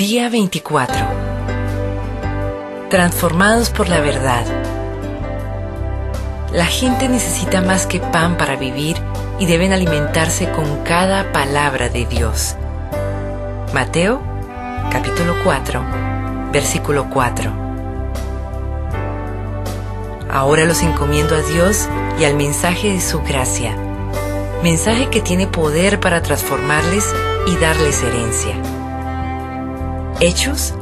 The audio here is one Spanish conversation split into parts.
Día 24. Transformados por la verdad. La gente necesita más que pan para vivir y deben alimentarse con cada palabra de Dios. Mateo, capítulo 4, versículo 4. Ahora los encomiendo a Dios y al mensaje de su gracia. Mensaje que tiene poder para transformarles y darles herencia. Hechos,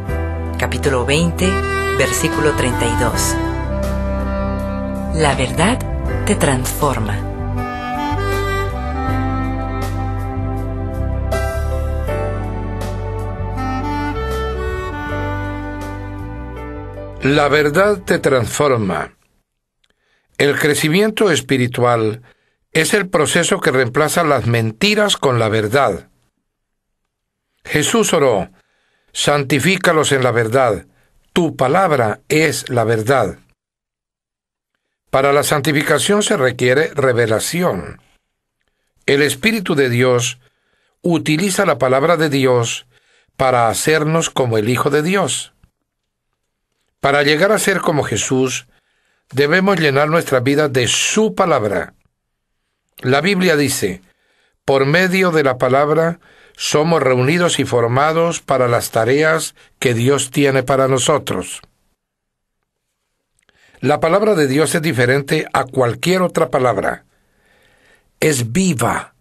capítulo 20, versículo 32. La verdad te transforma. La verdad te transforma. El crecimiento espiritual es el proceso que reemplaza las mentiras con la verdad. Jesús oró: santifícalos en la verdad, tu palabra es la verdad. Para la santificación se requiere revelación. El Espíritu de Dios utiliza la palabra de Dios para hacernos como el Hijo de Dios. Para llegar a ser como Jesús, debemos llenar nuestra vida de su palabra. La Biblia dice: por medio de la palabra somos reunidos y formados para las tareas que Dios tiene para nosotros. La palabra de Dios es diferente a cualquier otra palabra. Es viva.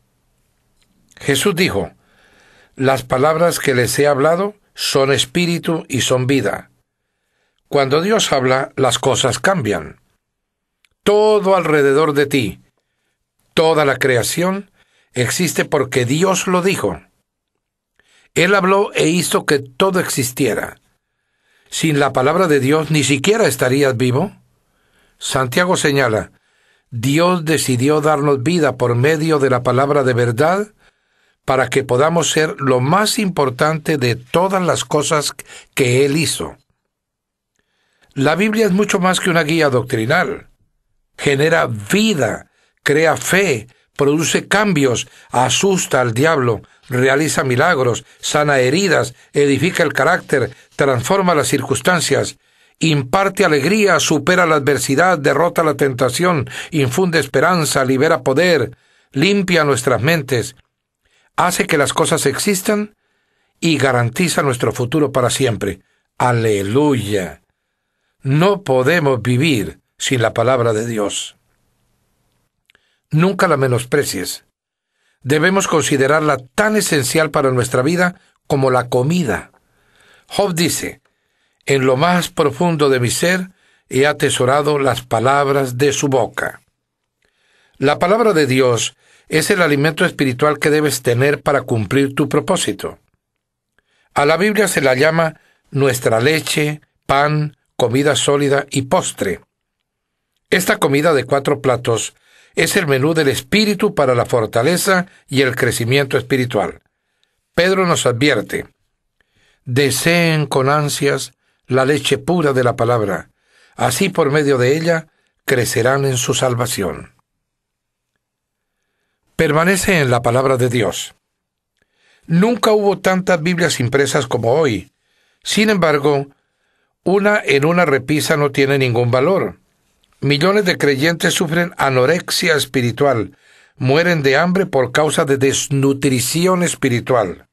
Jesús dijo: las palabras que les he hablado son espíritu y son vida. Cuando Dios habla, las cosas cambian. Todo alrededor de ti, toda la creación, existe porque Dios lo dijo. Él habló e hizo que todo existiera. Sin la palabra de Dios ni siquiera estarías vivo. Santiago señala: Dios decidió darnos vida por medio de la palabra de verdad para que podamos ser lo más importante de todas las cosas que Él hizo. La Biblia es mucho más que una guía doctrinal. Genera vida, crea fe, produce cambios, asusta al diablo, realiza milagros, sana heridas, edifica el carácter, transforma las circunstancias, imparte alegría, supera la adversidad, derrota la tentación, infunde esperanza, libera poder, limpia nuestras mentes, hace que las cosas existan y garantiza nuestro futuro para siempre. ¡Aleluya! No podemos vivir sin la palabra de Dios. Nunca la menosprecies. Debemos considerarla tan esencial para nuestra vida como la comida. Job dice: en lo más profundo de mi ser he atesorado las palabras de su boca. La palabra de Dios es el alimento espiritual que debes tener para cumplir tu propósito. A la Biblia se la llama nuestra leche, pan, comida sólida y postre. Esta comida de 4 platos es el menú del Espíritu para la fortaleza y el crecimiento espiritual. Pedro nos advierte: deseen con ansias la leche pura de la palabra, así por medio de ella crecerán en su salvación. Permanece en la palabra de Dios. Nunca hubo tantas Biblias impresas como hoy. Sin embargo, una en una repisa no tiene ningún valor. Millones de creyentes sufren anorexia espiritual, mueren de hambre por causa de desnutrición espiritual.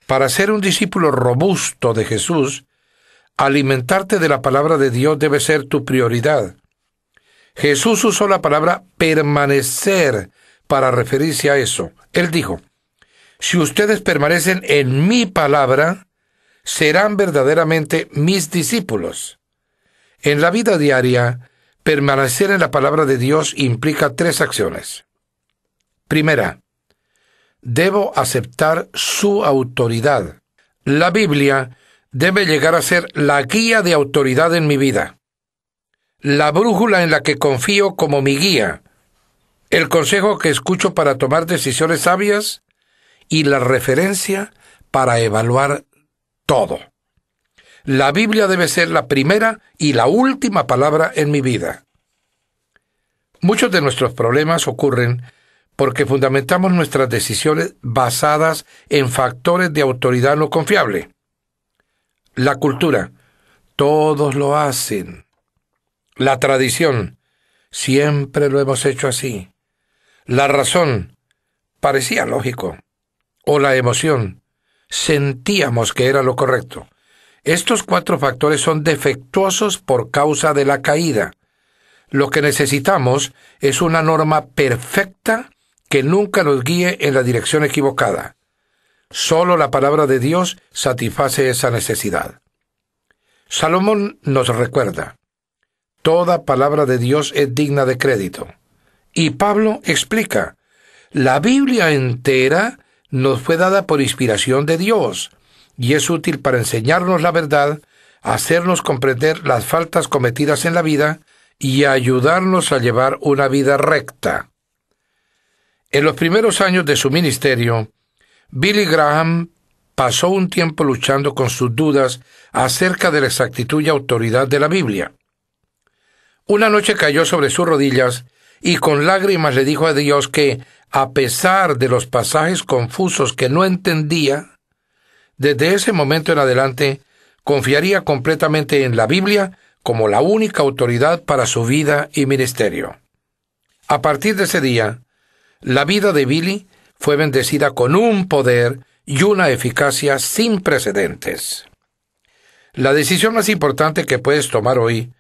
Para ser un discípulo robusto de Jesús, alimentarte de la palabra de Dios debe ser tu prioridad. Jesús usó la palabra permanecer para referirse a eso. Él dijo: si ustedes permanecen en mi palabra, serán verdaderamente mis discípulos. En la vida diaria, permanecer en la palabra de Dios implica 3 acciones. Primera, debo aceptar su autoridad. La Biblia debe llegar a ser la guía de autoridad en mi vida, la brújula en la que confío como mi guía, el consejo que escucho para tomar decisiones sabias y la referencia para evaluar todo. La Biblia debe ser la primera y la última palabra en mi vida. Muchos de nuestros problemas ocurren porque fundamentamos nuestras decisiones basadas en factores de autoridad no confiable. La cultura, todos lo hacen. La tradición, siempre lo hemos hecho así. La razón, parecía lógico. O la emoción, sentíamos que era lo correcto. Estos 4 factores son defectuosos por causa de la caída. Lo que necesitamos es una norma perfecta que nunca nos guíe en la dirección equivocada. Solo la palabra de Dios satisface esa necesidad. Salomón nos recuerda, toda palabra de Dios es digna de crédito. Y Pablo explica, la Biblia entera nos fue dada por inspiración de Dios, y es útil para enseñarnos la verdad, hacernos comprender las faltas cometidas en la vida y ayudarnos a llevar una vida recta. En los primeros años de su ministerio, Billy Graham pasó un tiempo luchando con sus dudas acerca de la exactitud y autoridad de la Biblia. Una noche cayó sobre sus rodillas y con lágrimas le dijo a Dios que, a pesar de los pasajes confusos que no entendía, desde ese momento en adelante confiaría completamente en la Biblia como la única autoridad para su vida y ministerio. A partir de ese día, la vida de Billy fue bendecida con un poder y una eficacia sin precedentes. La decisión más importante que puedes tomar hoy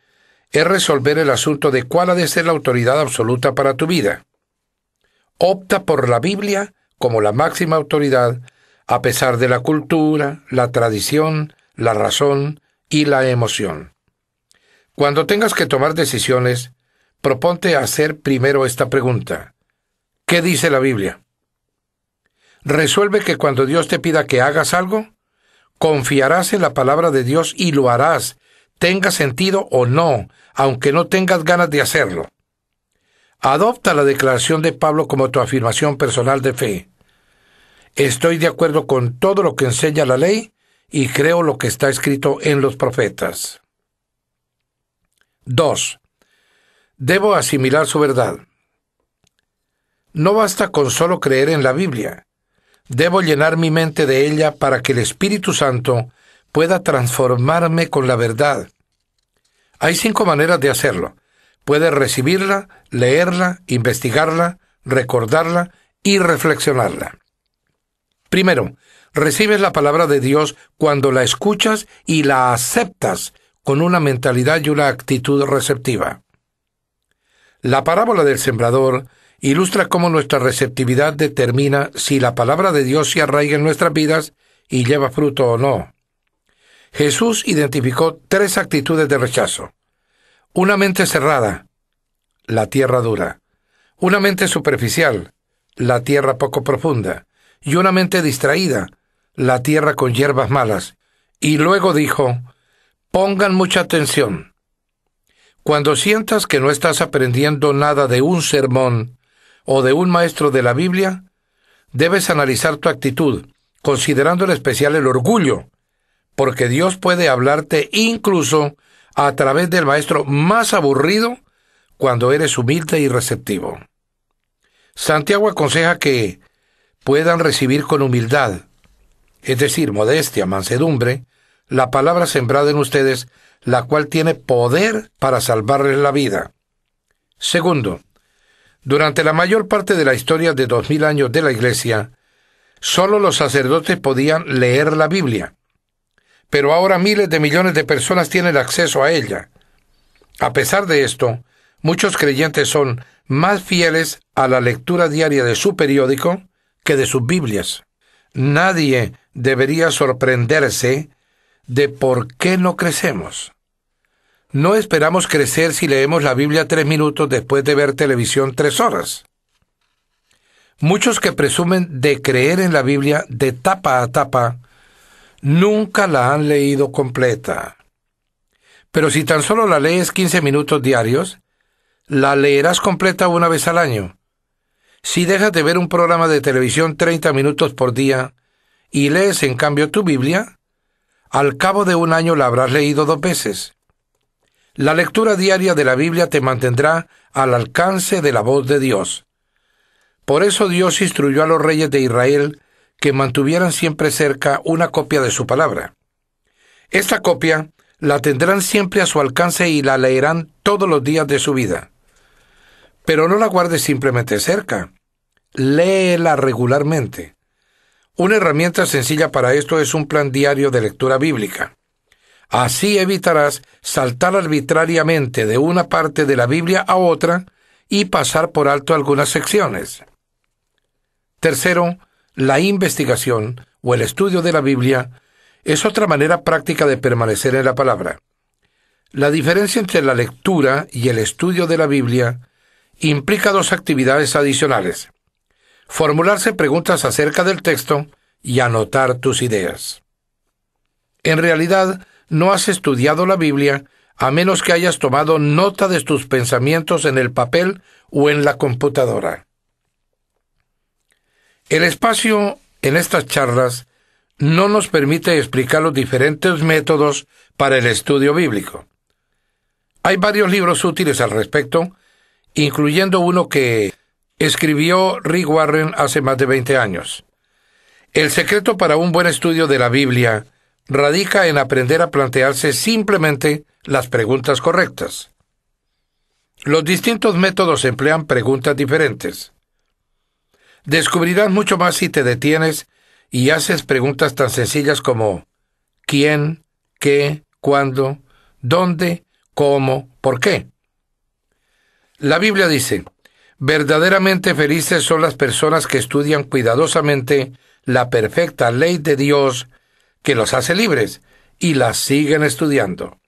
es resolver el asunto de cuál ha de ser la autoridad absoluta para tu vida. Opta por la Biblia como la máxima autoridad, a pesar de la cultura, la tradición, la razón y la emoción. Cuando tengas que tomar decisiones, proponte hacer primero esta pregunta. ¿Qué dice la Biblia? Resuelve que cuando Dios te pida que hagas algo, confiarás en la palabra de Dios y lo harás, tenga sentido o no, aunque no tengas ganas de hacerlo. Adopta la declaración de Pablo como tu afirmación personal de fe. Estoy de acuerdo con todo lo que enseña la ley y creo lo que está escrito en los profetas. 2. Debo asimilar su verdad. No basta con solo creer en la Biblia. Debo llenar mi mente de ella para que el Espíritu Santo pueda transformarme con la verdad. Hay 5 maneras de hacerlo. Puedes recibirla, leerla, investigarla, recordarla y reflexionarla. Primero, recibes la palabra de Dios cuando la escuchas y la aceptas con una mentalidad y una actitud receptiva. La parábola del sembrador ilustra cómo nuestra receptividad determina si la palabra de Dios se arraiga en nuestras vidas y lleva fruto o no. Jesús identificó 3 actitudes de rechazo. Una mente cerrada, la tierra dura. Una mente superficial, la tierra poco profunda. Y una mente distraída, la tierra con hierbas malas. Y luego dijo, pongan mucha atención. Cuando sientas que no estás aprendiendo nada de un sermón o de un maestro de la Biblia, debes analizar tu actitud, considerando en especial el orgullo, porque Dios puede hablarte incluso a través del maestro más aburrido cuando eres humilde y receptivo. Santiago aconseja que puedan recibir con humildad, es decir, modestia, mansedumbre, la palabra sembrada en ustedes, la cual tiene poder para salvarles la vida. Segundo, durante la mayor parte de la historia de 2000 años de la Iglesia, solo los sacerdotes podían leer la Biblia, pero ahora miles de millones de personas tienen acceso a ella. A pesar de esto, muchos creyentes son más fieles a la lectura diaria de su periódico que de sus Biblias. Nadie debería sorprenderse de por qué no crecemos. No esperamos crecer si leemos la Biblia 3 minutos después de ver televisión 3 horas. Muchos que presumen de creer en la Biblia de tapa a tapa, nunca la han leído completa. Pero si tan solo la lees 15 minutos diarios, la leerás completa una vez al año. Si dejas de ver un programa de televisión 30 minutos por día y lees en cambio tu Biblia, al cabo de un año la habrás leído 2 veces. La lectura diaria de la Biblia te mantendrá al alcance de la voz de Dios. Por eso Dios instruyó a los reyes de Israel que mantuvieran siempre cerca una copia de su palabra. Esta copia la tendrán siempre a su alcance y la leerán todos los días de su vida. Pero no la guardes simplemente cerca. Léela regularmente. Una herramienta sencilla para esto es un plan diario de lectura bíblica. Así evitarás saltar arbitrariamente de una parte de la Biblia a otra y pasar por alto algunas secciones. Tercero, la investigación o el estudio de la Biblia es otra manera práctica de permanecer en la palabra. La diferencia entre la lectura y el estudio de la Biblia implica dos actividades adicionales: formularse preguntas acerca del texto y anotar tus ideas. En realidad, no has estudiado la Biblia a menos que hayas tomado nota de tus pensamientos en el papel o en la computadora. El espacio en estas charlas no nos permite explicar los diferentes métodos para el estudio bíblico. Hay varios libros útiles al respecto, incluyendo uno que escribió Rick Warren hace más de 20 años. El secreto para un buen estudio de la Biblia radica en aprender a plantearse simplemente las preguntas correctas. Los distintos métodos emplean preguntas diferentes. Descubrirás mucho más si te detienes y haces preguntas tan sencillas como ¿quién?, ¿qué?, ¿cuándo?, ¿dónde?, ¿cómo?, ¿por qué? La Biblia dice: verdaderamente felices son las personas que estudian cuidadosamente la perfecta ley de Dios, que los hace libres, y las siguen estudiando.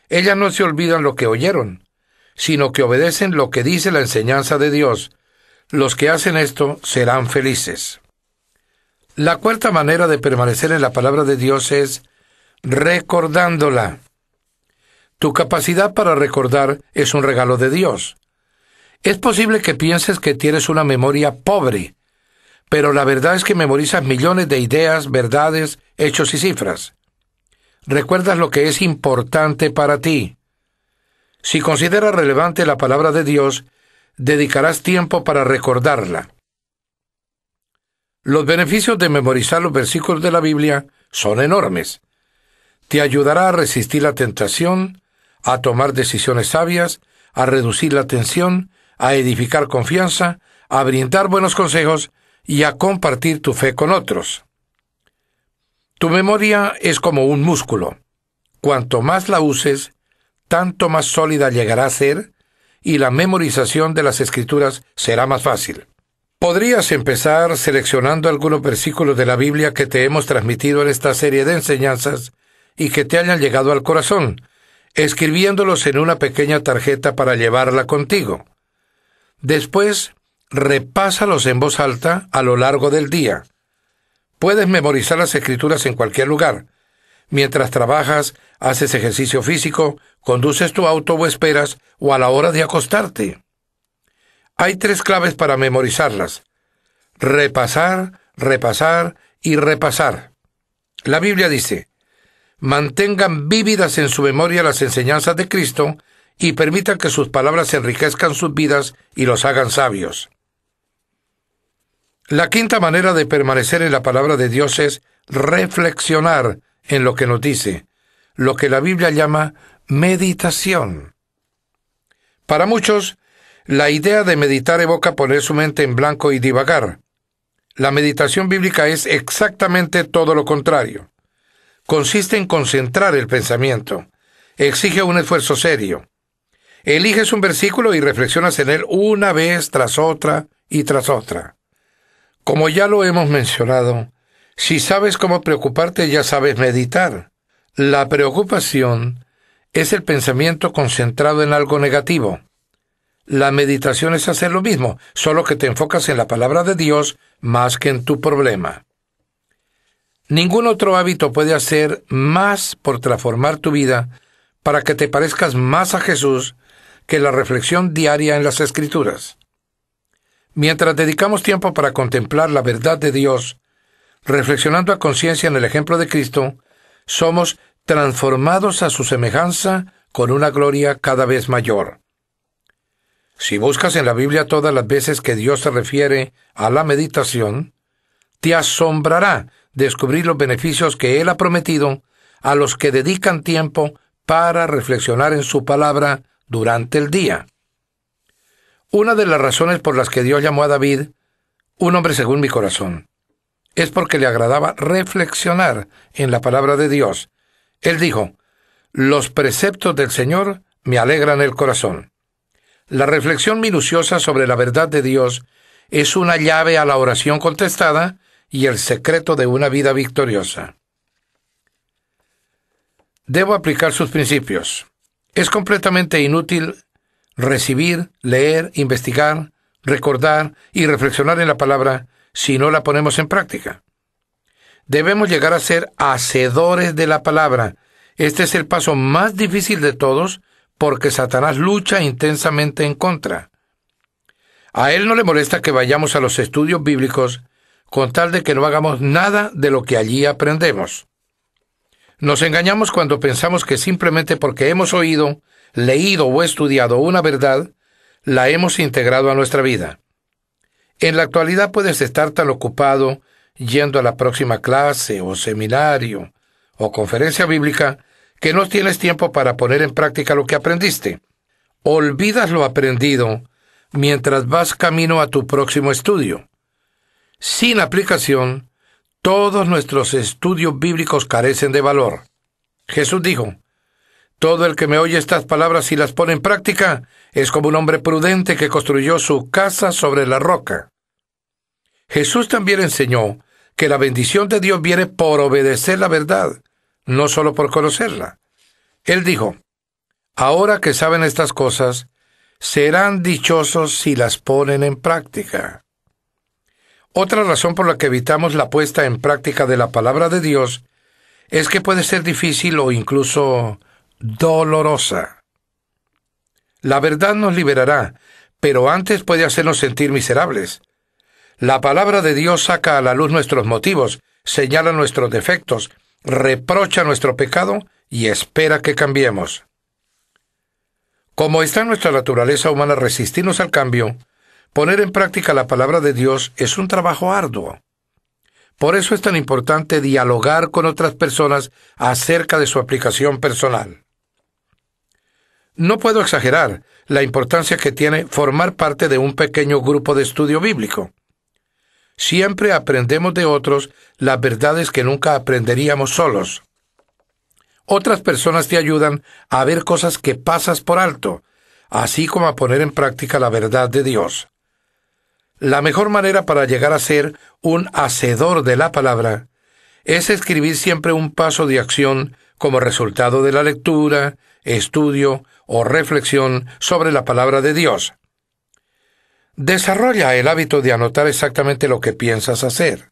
Ellas no se olvidan lo que oyeron, sino que obedecen lo que dice la enseñanza de Dios. Los que hacen esto serán felices. La cuarta manera de permanecer en la palabra de Dios es recordándola. Tu capacidad para recordar es un regalo de Dios. Es posible que pienses que tienes una memoria pobre, pero la verdad es que memorizas millones de ideas, verdades, hechos y cifras. Recuerdas lo que es importante para ti. Si consideras relevante la palabra de Dios, dedicarás tiempo para recordarla. Los beneficios de memorizar los versículos de la Biblia son enormes. Te ayudará a resistir la tentación, a tomar decisiones sabias, a reducir la tensión, a edificar confianza, a brindar buenos consejos y a compartir tu fe con otros. Tu memoria es como un músculo. Cuanto más la uses, tanto más sólida llegará a ser, y la memorización de las Escrituras será más fácil. Podrías empezar seleccionando algunos versículos de la Biblia que te hemos transmitido en esta serie de enseñanzas y que te hayan llegado al corazón, escribiéndolos en una pequeña tarjeta para llevarla contigo. Después, repásalos en voz alta a lo largo del día. Puedes memorizar las Escrituras en cualquier lugar. Mientras trabajas, haces ejercicio físico, conduces tu auto o esperas, o a la hora de acostarte. Hay 3 claves para memorizarlas: repasar, repasar y repasar. La Biblia dice: mantengan vívidas en su memoria las enseñanzas de Cristo y permitan que sus palabras enriquezcan sus vidas y los hagan sabios. La quinta manera de permanecer en la palabra de Dios es reflexionar en lo que nos dice, lo que la Biblia llama meditación. Para muchos, la idea de meditar evoca poner su mente en blanco y divagar. La meditación bíblica es exactamente todo lo contrario. Consiste en concentrar el pensamiento. Exige un esfuerzo serio. Eliges un versículo y reflexionas en él una vez tras otra y tras otra. Como ya lo hemos mencionado, si sabes cómo preocuparte, ya sabes meditar. La preocupación es el pensamiento concentrado en algo negativo. La meditación es hacer lo mismo, solo que te enfocas en la palabra de Dios más que en tu problema. Ningún otro hábito puede hacer más por transformar tu vida para que te parezcas más a Jesús que la reflexión diaria en las Escrituras. Mientras dedicamos tiempo para contemplar la verdad de Dios, reflexionando a conciencia en el ejemplo de Cristo, somos transformados a su semejanza con una gloria cada vez mayor. Si buscas en la Biblia todas las veces que Dios se refiere a la meditación, te asombrará descubrir los beneficios que Él ha prometido a los que dedican tiempo para reflexionar en su palabra durante el día. Una de las razones por las que Dios llamó a David, un hombre según mi corazón, es porque le agradaba reflexionar en la palabra de Dios. Él dijo: los preceptos del Señor me alegran el corazón. La reflexión minuciosa sobre la verdad de Dios es una llave a la oración contestada y el secreto de una vida victoriosa. Debo aplicar sus principios. Es completamente inútil recibir, leer, investigar, recordar y reflexionar en la palabra si no la ponemos en práctica. Debemos llegar a ser hacedores de la palabra. Este es el paso más difícil de todos porque Satanás lucha intensamente en contra. A él no le molesta que vayamos a los estudios bíblicos con tal de que no hagamos nada de lo que allí aprendemos. Nos engañamos cuando pensamos que simplemente porque hemos oído, leído o estudiado una verdad, la hemos integrado a nuestra vida. En la actualidad puedes estar tan ocupado yendo a la próxima clase o seminario o conferencia bíblica que no tienes tiempo para poner en práctica lo que aprendiste. Olvidas lo aprendido mientras vas camino a tu próximo estudio. Sin aplicación, todos nuestros estudios bíblicos carecen de valor. Jesús dijo: todo el que me oye estas palabras y las pone en práctica es como un hombre prudente que construyó su casa sobre la roca. Jesús también enseñó que la bendición de Dios viene por obedecer la verdad, no solo por conocerla. Él dijo: ahora que saben estas cosas, serán dichosos si las ponen en práctica. Otra razón por la que evitamos la puesta en práctica de la palabra de Dios es que puede ser difícil o incluso dolorosa. La verdad nos liberará, pero antes puede hacernos sentir miserables. La palabra de Dios saca a la luz nuestros motivos, señala nuestros defectos, reprocha nuestro pecado y espera que cambiemos. Como está en nuestra naturaleza humana resistirnos al cambio, poner en práctica la palabra de Dios es un trabajo arduo. Por eso es tan importante dialogar con otras personas acerca de su aplicación personal. No puedo exagerar la importancia que tiene formar parte de un pequeño grupo de estudio bíblico. Siempre aprendemos de otros las verdades que nunca aprenderíamos solos. Otras personas te ayudan a ver cosas que pasas por alto, así como a poner en práctica la verdad de Dios. La mejor manera para llegar a ser un hacedor de la palabra es escribir siempre un paso de acción como resultado de la lectura, estudio o reflexión sobre la palabra de Dios. Desarrolla el hábito de anotar exactamente lo que piensas hacer.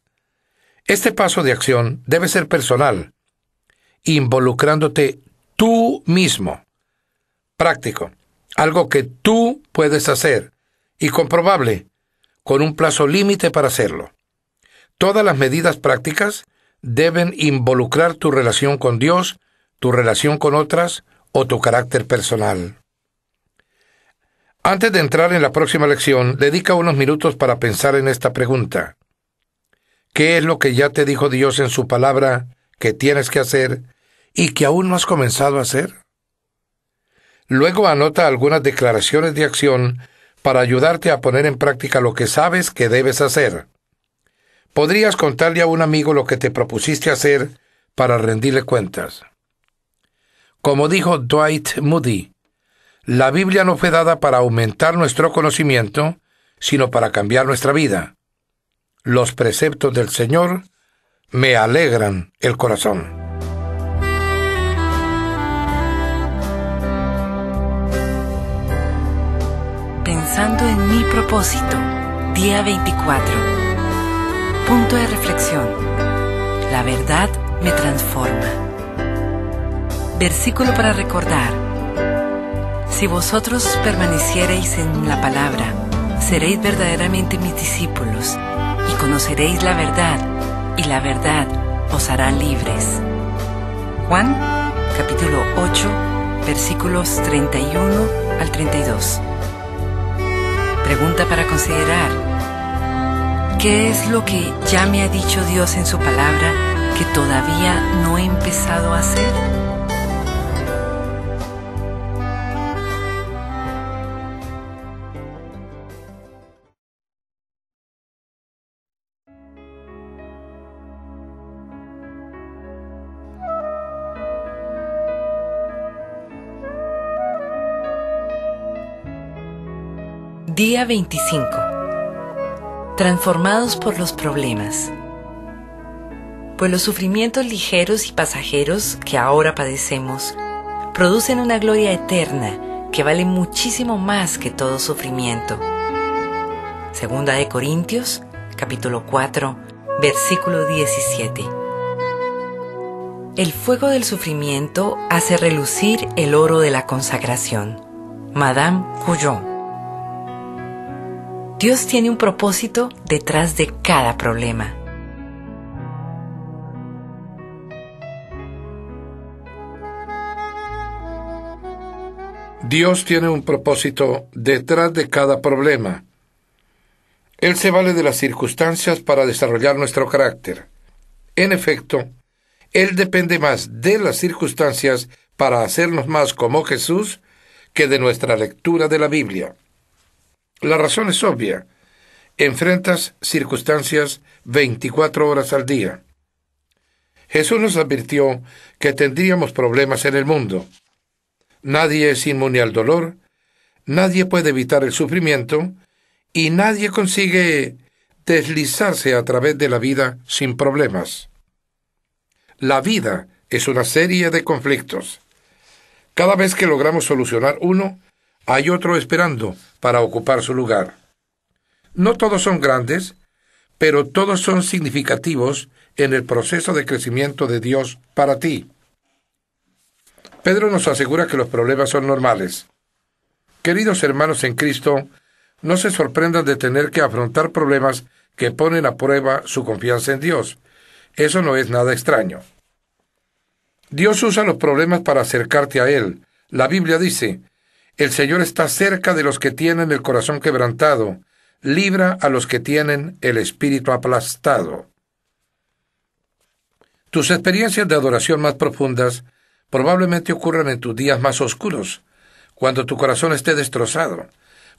Este paso de acción debe ser personal, involucrándote tú mismo. Práctico, algo que tú puedes hacer, y comprobable, con un plazo límite para hacerlo. Todas las medidas prácticas deben involucrar tu relación con Dios, tu relación con otras o tu carácter personal. Antes de entrar en la próxima lección, dedica unos minutos para pensar en esta pregunta. ¿Qué es lo que ya te dijo Dios en su palabra que tienes que hacer y que aún no has comenzado a hacer? Luego anota algunas declaraciones de acción para ayudarte a poner en práctica lo que sabes que debes hacer. Podrías contarle a un amigo lo que te propusiste hacer para rendirle cuentas. Como dijo Dwight Moody, la Biblia no fue dada para aumentar nuestro conocimiento, sino para cambiar nuestra vida. Los preceptos del Señor me alegran el corazón. Pensando en mi propósito, día 24. Punto de reflexión. La verdad me transforma. Versículo para recordar. Si vosotros permaneciereis en la palabra, seréis verdaderamente mis discípulos, y conoceréis la verdad, y la verdad os hará libres. Juan, capítulo 8, versículos 31 al 32. Pregunta para considerar. ¿Qué es lo que ya me ha dicho Dios en su palabra que todavía no he empezado a hacer? Día 25. Transformados por los problemas. Pues los sufrimientos ligeros y pasajeros que ahora padecemos producen una gloria eterna que vale muchísimo más que todo sufrimiento. Segunda de Corintios, capítulo 4, versículo 17. El fuego del sufrimiento hace relucir el oro de la consagración. Madame Guyon. Dios tiene un propósito detrás de cada problema. Dios tiene un propósito detrás de cada problema. Él se vale de las circunstancias para desarrollar nuestro carácter. En efecto, Él depende más de las circunstancias para hacernos más como Jesús que de nuestra lectura de la Biblia. La razón es obvia. Enfrentas circunstancias 24 horas al día. Jesús nos advirtió que tendríamos problemas en el mundo. Nadie es inmune al dolor, nadie puede evitar el sufrimiento y nadie consigue deslizarse a través de la vida sin problemas. La vida es una serie de conflictos. Cada vez que logramos solucionar uno, hay otro esperando para ocupar su lugar. No todos son grandes, pero todos son significativos en el proceso de crecimiento de Dios para ti. Pedro nos asegura que los problemas son normales. Queridos hermanos en Cristo, no se sorprendan de tener que afrontar problemas que ponen a prueba su confianza en Dios. Eso no es nada extraño. Dios usa los problemas para acercarte a Él. La Biblia dice: el Señor está cerca de los que tienen el corazón quebrantado, libra a los que tienen el espíritu aplastado. Tus experiencias de adoración más profundas probablemente ocurran en tus días más oscuros, cuando tu corazón esté destrozado,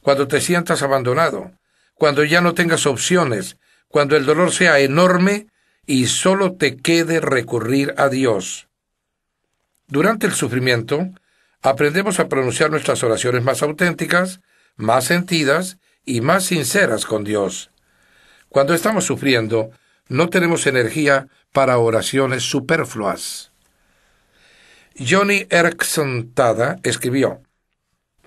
cuando te sientas abandonado, cuando ya no tengas opciones, cuando el dolor sea enorme y solo te quede recurrir a Dios. Durante el sufrimiento, aprendemos a pronunciar nuestras oraciones más auténticas, más sentidas y más sinceras con Dios. Cuando estamos sufriendo, no tenemos energía para oraciones superfluas. Joni Eareckson Tada escribió: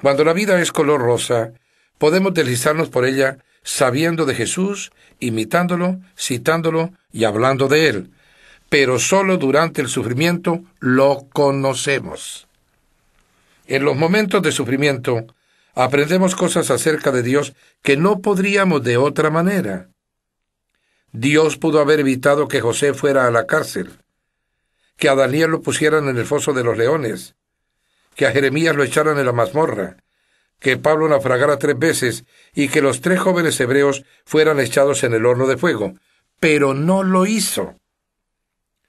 cuando la vida es color rosa, podemos deslizarnos por ella sabiendo de Jesús, imitándolo, citándolo y hablando de Él, pero solo durante el sufrimiento lo conocemos. En los momentos de sufrimiento, aprendemos cosas acerca de Dios que no podríamos de otra manera. Dios pudo haber evitado que José fuera a la cárcel, que a Daniel lo pusieran en el foso de los leones, que a Jeremías lo echaran en la mazmorra, que Pablo naufragara 3 veces y que los 3 jóvenes hebreos fueran echados en el horno de fuego, pero no lo hizo.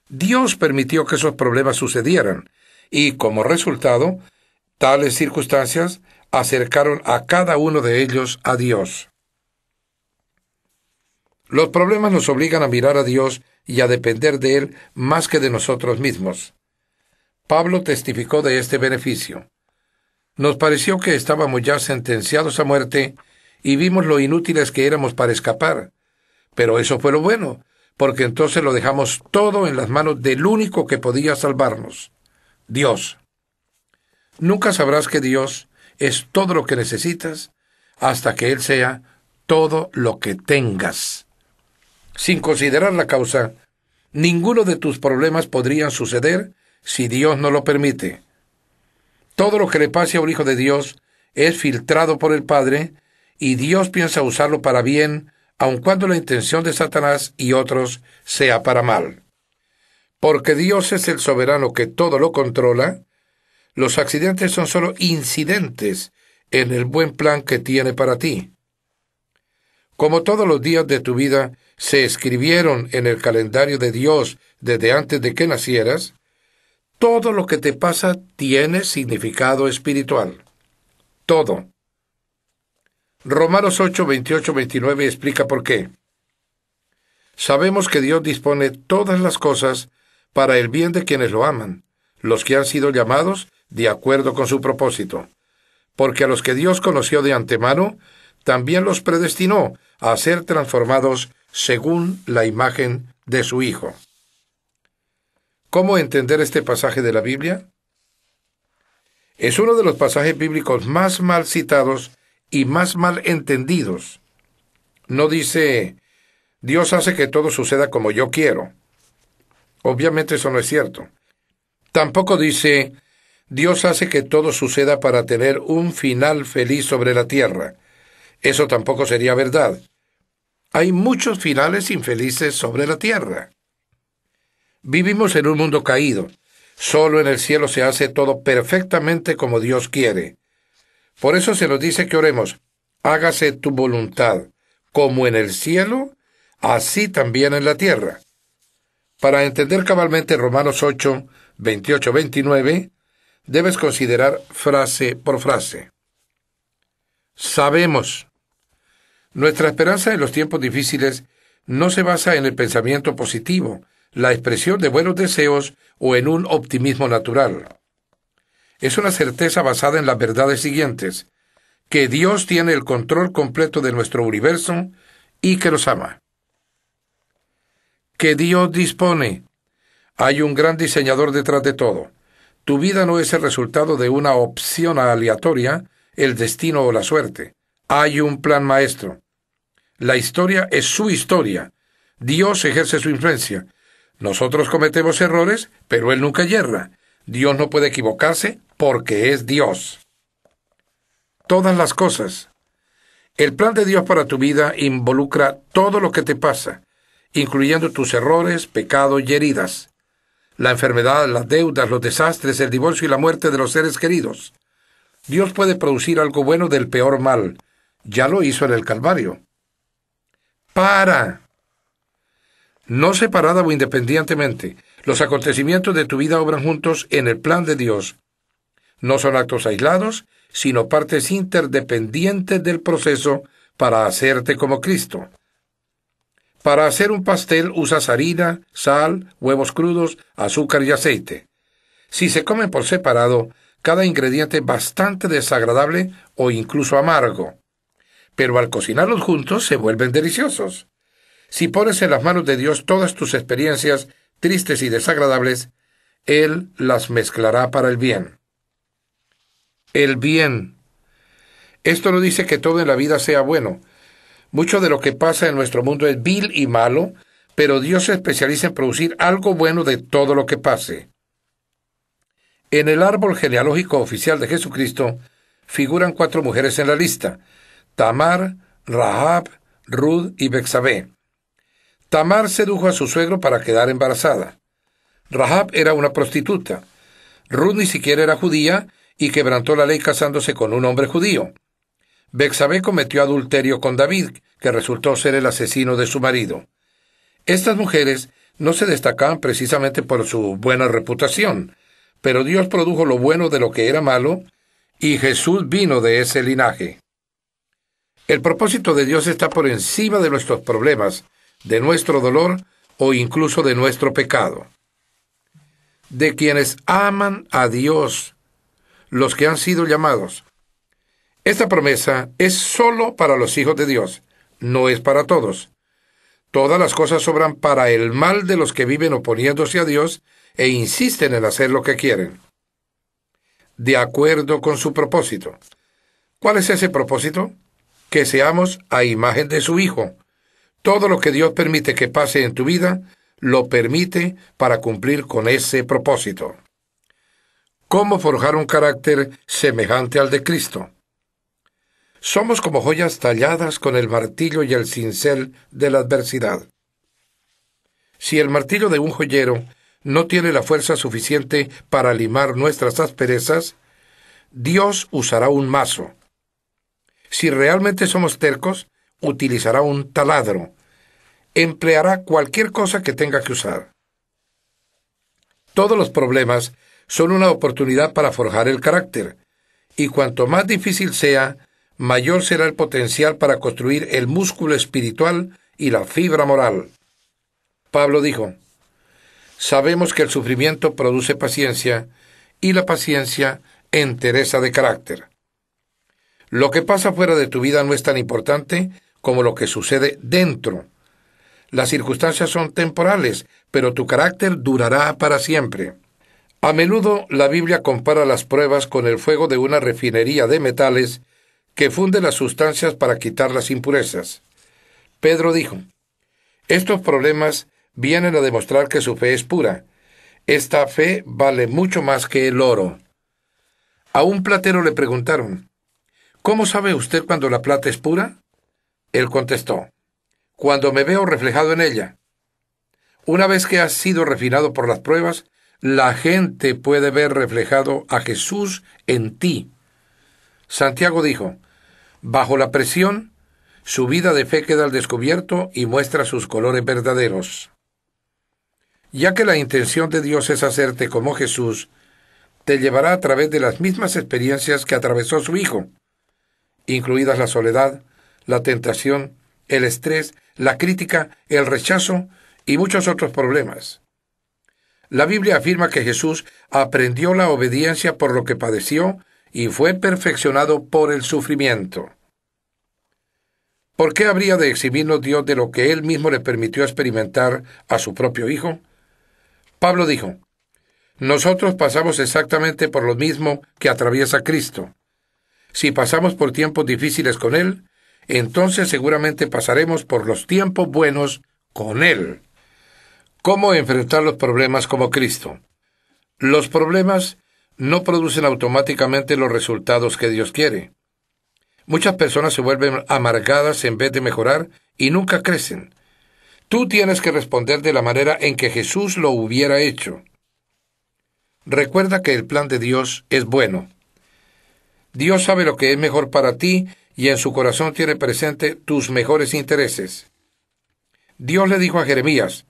Dios permitió que esos problemas sucedieran, y como resultado, tales circunstancias acercaron a cada uno de ellos a Dios. Los problemas nos obligan a mirar a Dios y a depender de Él más que de nosotros mismos. Pablo testificó de este beneficio. Nos pareció que estábamos ya sentenciados a muerte y vimos lo inútiles que éramos para escapar. Pero eso fue lo bueno, porque entonces lo dejamos todo en las manos del único que podía salvarnos, Dios. Nunca sabrás que Dios es todo lo que necesitas hasta que Él sea todo lo que tengas. Sin considerar la causa, ninguno de tus problemas podrían suceder si Dios no lo permite. Todo lo que le pase a un hijo de Dios es filtrado por el Padre, y Dios piensa usarlo para bien, aun cuando la intención de Satanás y otros sea para mal. Porque Dios es el soberano que todo lo controla, los accidentes son solo incidentes en el buen plan que tiene para ti. Como todos los días de tu vida se escribieron en el calendario de Dios desde antes de que nacieras, todo lo que te pasa tiene significado espiritual. Todo. Romanos 8, 28, 29 explica por qué. Sabemos que Dios dispone todas las cosas para el bien de quienes lo aman, los que han sido llamados de acuerdo con su propósito. Porque a los que Dios conoció de antemano, también los predestinó a ser transformados según la imagen de su Hijo. ¿Cómo entender este pasaje de la Biblia? Es uno de los pasajes bíblicos más mal citados y más mal entendidos. No dice, Dios hace que todo suceda como yo quiero. Obviamente eso no es cierto. Tampoco dice, Dios hace que todo suceda para tener un final feliz sobre la tierra. Eso tampoco sería verdad. Hay muchos finales infelices sobre la tierra. Vivimos en un mundo caído. Solo en el cielo se hace todo perfectamente como Dios quiere. Por eso se nos dice que oremos, hágase tu voluntad, como en el cielo, así también en la tierra. Para entender cabalmente Romanos 8, 28, 29, debes considerar frase por frase. Sabemos. Nuestra esperanza en los tiempos difíciles no se basa en el pensamiento positivo, la expresión de buenos deseos o en un optimismo natural. Es una certeza basada en las verdades siguientes, que Dios tiene el control completo de nuestro universo y que nos ama. Que Dios dispone. Hay un gran diseñador detrás de todo. Tu vida no es el resultado de una opción aleatoria, el destino o la suerte. Hay un plan maestro. La historia es su historia. Dios ejerce su influencia. Nosotros cometemos errores, pero Él nunca yerra. Dios no puede equivocarse porque es Dios. Todas las cosas. El plan de Dios para tu vida involucra todo lo que te pasa, incluyendo tus errores, pecados y heridas, la enfermedad, las deudas, los desastres, el divorcio y la muerte de los seres queridos. Dios puede producir algo bueno del peor mal. Ya lo hizo en el Calvario. No separada o independientemente, los acontecimientos de tu vida obran juntos en el plan de Dios. No son actos aislados, sino partes interdependientes del proceso para hacerte como Cristo. Para hacer un pastel usas harina, sal, huevos crudos, azúcar y aceite. Si se comen por separado, cada ingrediente es bastante desagradable o incluso amargo. Pero al cocinarlos juntos se vuelven deliciosos. Si pones en las manos de Dios todas tus experiencias tristes y desagradables, Él las mezclará para el bien. El bien. Esto no dice que todo en la vida sea bueno. Mucho de lo que pasa en nuestro mundo es vil y malo, pero Dios se especializa en producir algo bueno de todo lo que pase. En el árbol genealógico oficial de Jesucristo figuran 4 mujeres en la lista: Tamar, Rahab, Ruth y Betsabé. Tamar sedujo a su suegro para quedar embarazada. Rahab era una prostituta. Ruth ni siquiera era judía y quebrantó la ley casándose con un hombre judío. Betsabé cometió adulterio con David, que resultó ser el asesino de su marido. Estas mujeres no se destacaban precisamente por su buena reputación, pero Dios produjo lo bueno de lo que era malo, y Jesús vino de ese linaje. El propósito de Dios está por encima de nuestros problemas, de nuestro dolor o incluso de nuestro pecado. De quienes aman a Dios, los que han sido llamados. Esta promesa es solo para los hijos de Dios, no es para todos. Todas las cosas obran para el mal de los que viven oponiéndose a Dios e insisten en hacer lo que quieren. De acuerdo con su propósito. ¿Cuál es ese propósito? Que seamos a imagen de su Hijo. Todo lo que Dios permite que pase en tu vida, lo permite para cumplir con ese propósito. ¿Cómo forjar un carácter semejante al de Cristo? Somos como joyas talladas con el martillo y el cincel de la adversidad. Si el martillo de un joyero no tiene la fuerza suficiente para limar nuestras asperezas, Dios usará un mazo. Si realmente somos tercos, utilizará un taladro. empleará cualquier cosa que tenga que usar. Todos los problemas son una oportunidad para forjar el carácter, y cuanto más difícil sea, mayor será el potencial para construir el músculo espiritual y la fibra moral. Pablo dijo: sabemos que el sufrimiento produce paciencia, y la paciencia entereza de carácter. Lo que pasa fuera de tu vida no es tan importante como lo que sucede dentro. Las circunstancias son temporales, pero tu carácter durará para siempre. A menudo la Biblia compara las pruebas con el fuego de una refinería de metales que funde las sustancias para quitar las impurezas. Pedro dijo: estos problemas vienen a demostrar que su fe es pura. Esta fe vale mucho más que el oro. A un platero le preguntaron: ¿cómo sabe usted cuando la plata es pura? Él contestó: cuando me veo reflejado en ella. Una vez que has sido refinado por las pruebas, la gente puede ver reflejado a Jesús en ti. Santiago dijo: bajo la presión, su vida de fe queda al descubierto y muestra sus colores verdaderos. Ya que la intención de Dios es hacerte como Jesús, te llevará a través de las mismas experiencias que atravesó su Hijo, incluidas la soledad, la tentación, el estrés, la crítica, el rechazo y muchos otros problemas. La Biblia afirma que Jesús aprendió la obediencia por lo que padeció y fue perfeccionado por el sufrimiento. ¿Por qué habría de eximirnos Dios de lo que Él mismo le permitió experimentar a su propio Hijo? Pablo dijo: nosotros pasamos exactamente por lo mismo que atraviesa Cristo. Si pasamos por tiempos difíciles con Él, entonces seguramente pasaremos por los tiempos buenos con Él. ¿Cómo enfrentar los problemas como Cristo? Los problemas no producen automáticamente los resultados que Dios quiere. Muchas personas se vuelven amargadas en vez de mejorar y nunca crecen. Tú tienes que responder de la manera en que Jesús lo hubiera hecho. Recuerda que el plan de Dios es bueno. Dios sabe lo que es mejor para ti y en su corazón tiene presente tus mejores intereses. Dios le dijo a Jeremías: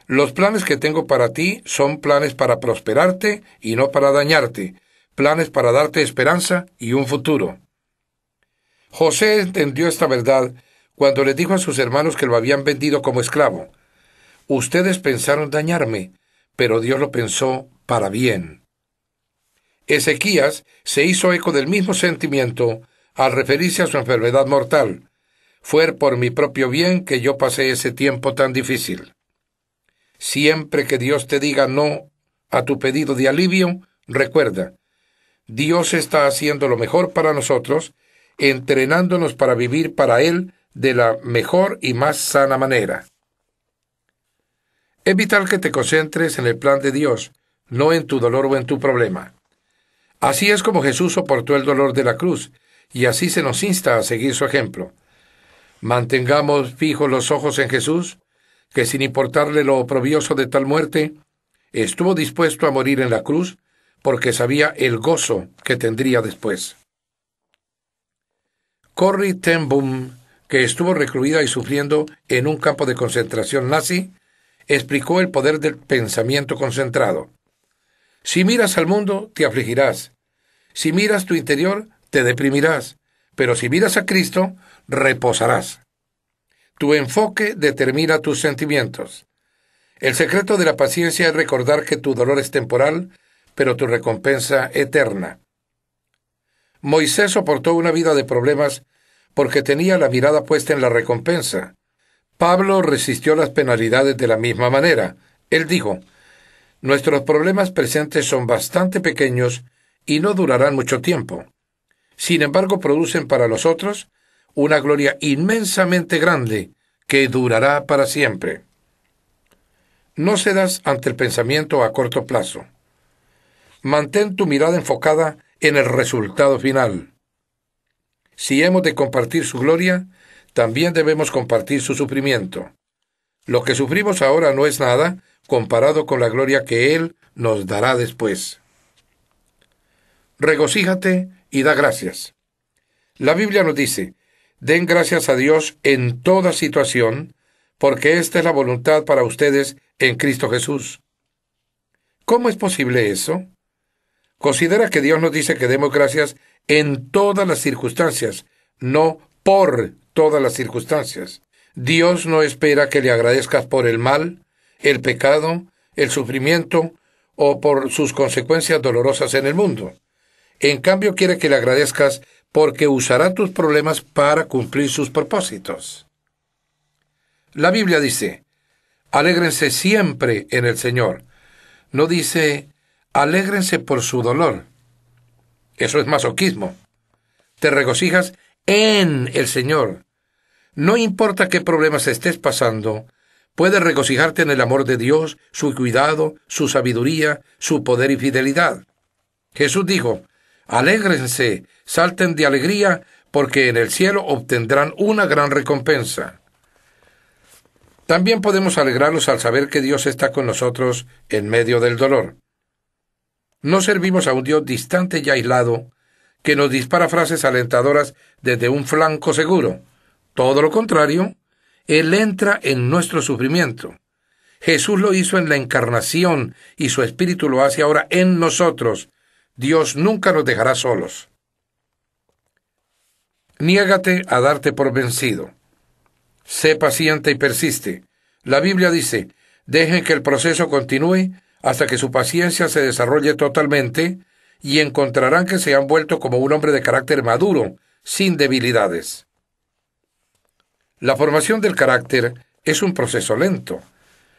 los planes que tengo para ti son planes para prosperarte y no para dañarte, planes para darte esperanza y un futuro. José entendió esta verdad cuando le dijo a sus hermanos que lo habían vendido como esclavo: ustedes pensaron dañarme, pero Dios lo pensó para bien. Ezequías se hizo eco del mismo sentimiento al referirse a su enfermedad mortal: fue por mi propio bien que yo pasé ese tiempo tan difícil. Siempre que Dios te diga no a tu pedido de alivio, recuerda: Dios está haciendo lo mejor para nosotros, entrenándonos para vivir para Él de la mejor y más sana manera. Es vital que te concentres en el plan de Dios, no en tu dolor o en tu problema. Así es como Jesús soportó el dolor de la cruz, y así se nos insta a seguir su ejemplo. Mantengamos fijos los ojos en Jesús, que sin importarle lo oprobioso de tal muerte, estuvo dispuesto a morir en la cruz, porque sabía el gozo que tendría después. Corrie ten Boom, que estuvo recluida y sufriendo en un campo de concentración nazi, explicó el poder del pensamiento concentrado. Si miras al mundo, te afligirás. Si miras tu interior, te deprimirás. Pero si miras a Cristo, reposarás. Tu enfoque determina tus sentimientos. El secreto de la paciencia es recordar que tu dolor es temporal, pero tu recompensa eterna. Moisés soportó una vida de problemas porque tenía la mirada puesta en la recompensa. Pablo resistió las penalidades de la misma manera. Él dijo: nuestros problemas presentes son bastante pequeños y no durarán mucho tiempo. Sin embargo, producen para los otros una gloria inmensamente grande que durará para siempre. No cedas ante el pensamiento a corto plazo. Mantén tu mirada enfocada en el resultado final. Si hemos de compartir su gloria, también debemos compartir su sufrimiento. Lo que sufrimos ahora no es nada comparado con la gloria que Él nos dará después. Regocíjate y da gracias. La Biblia nos dice: den gracias a Dios en toda situación, porque esta es la voluntad para ustedes en Cristo Jesús. ¿Cómo es posible eso? Considera que Dios nos dice que demos gracias en todas las circunstancias, no por todas las circunstancias. Dios no espera que le agradezcas por el mal, el pecado, el sufrimiento o por sus consecuencias dolorosas en el mundo. En cambio, quiere que le agradezcas porque usará tus problemas para cumplir sus propósitos. La Biblia dice, alégrense siempre en el Señor. No dice, alégrense por su dolor. Eso es masoquismo. Te regocijas en el Señor. No importa qué problemas estés pasando, puedes regocijarte en el amor de Dios, su cuidado, su sabiduría, su poder y fidelidad. Jesús dijo, alégrense, salten de alegría, porque en el cielo obtendrán una gran recompensa. También podemos alegrarnos al saber que Dios está con nosotros en medio del dolor. No servimos a un Dios distante y aislado, que nos dispara frases alentadoras desde un flanco seguro. Todo lo contrario, Él entra en nuestro sufrimiento. Jesús lo hizo en la encarnación y su Espíritu lo hace ahora en nosotros. Dios nunca nos dejará solos. Niégate a darte por vencido. Sé paciente y persiste. La Biblia dice, dejen que el proceso continúe hasta que su paciencia se desarrolle totalmente y encontrarán que se han vuelto como un hombre de carácter maduro, sin debilidades. La formación del carácter es un proceso lento.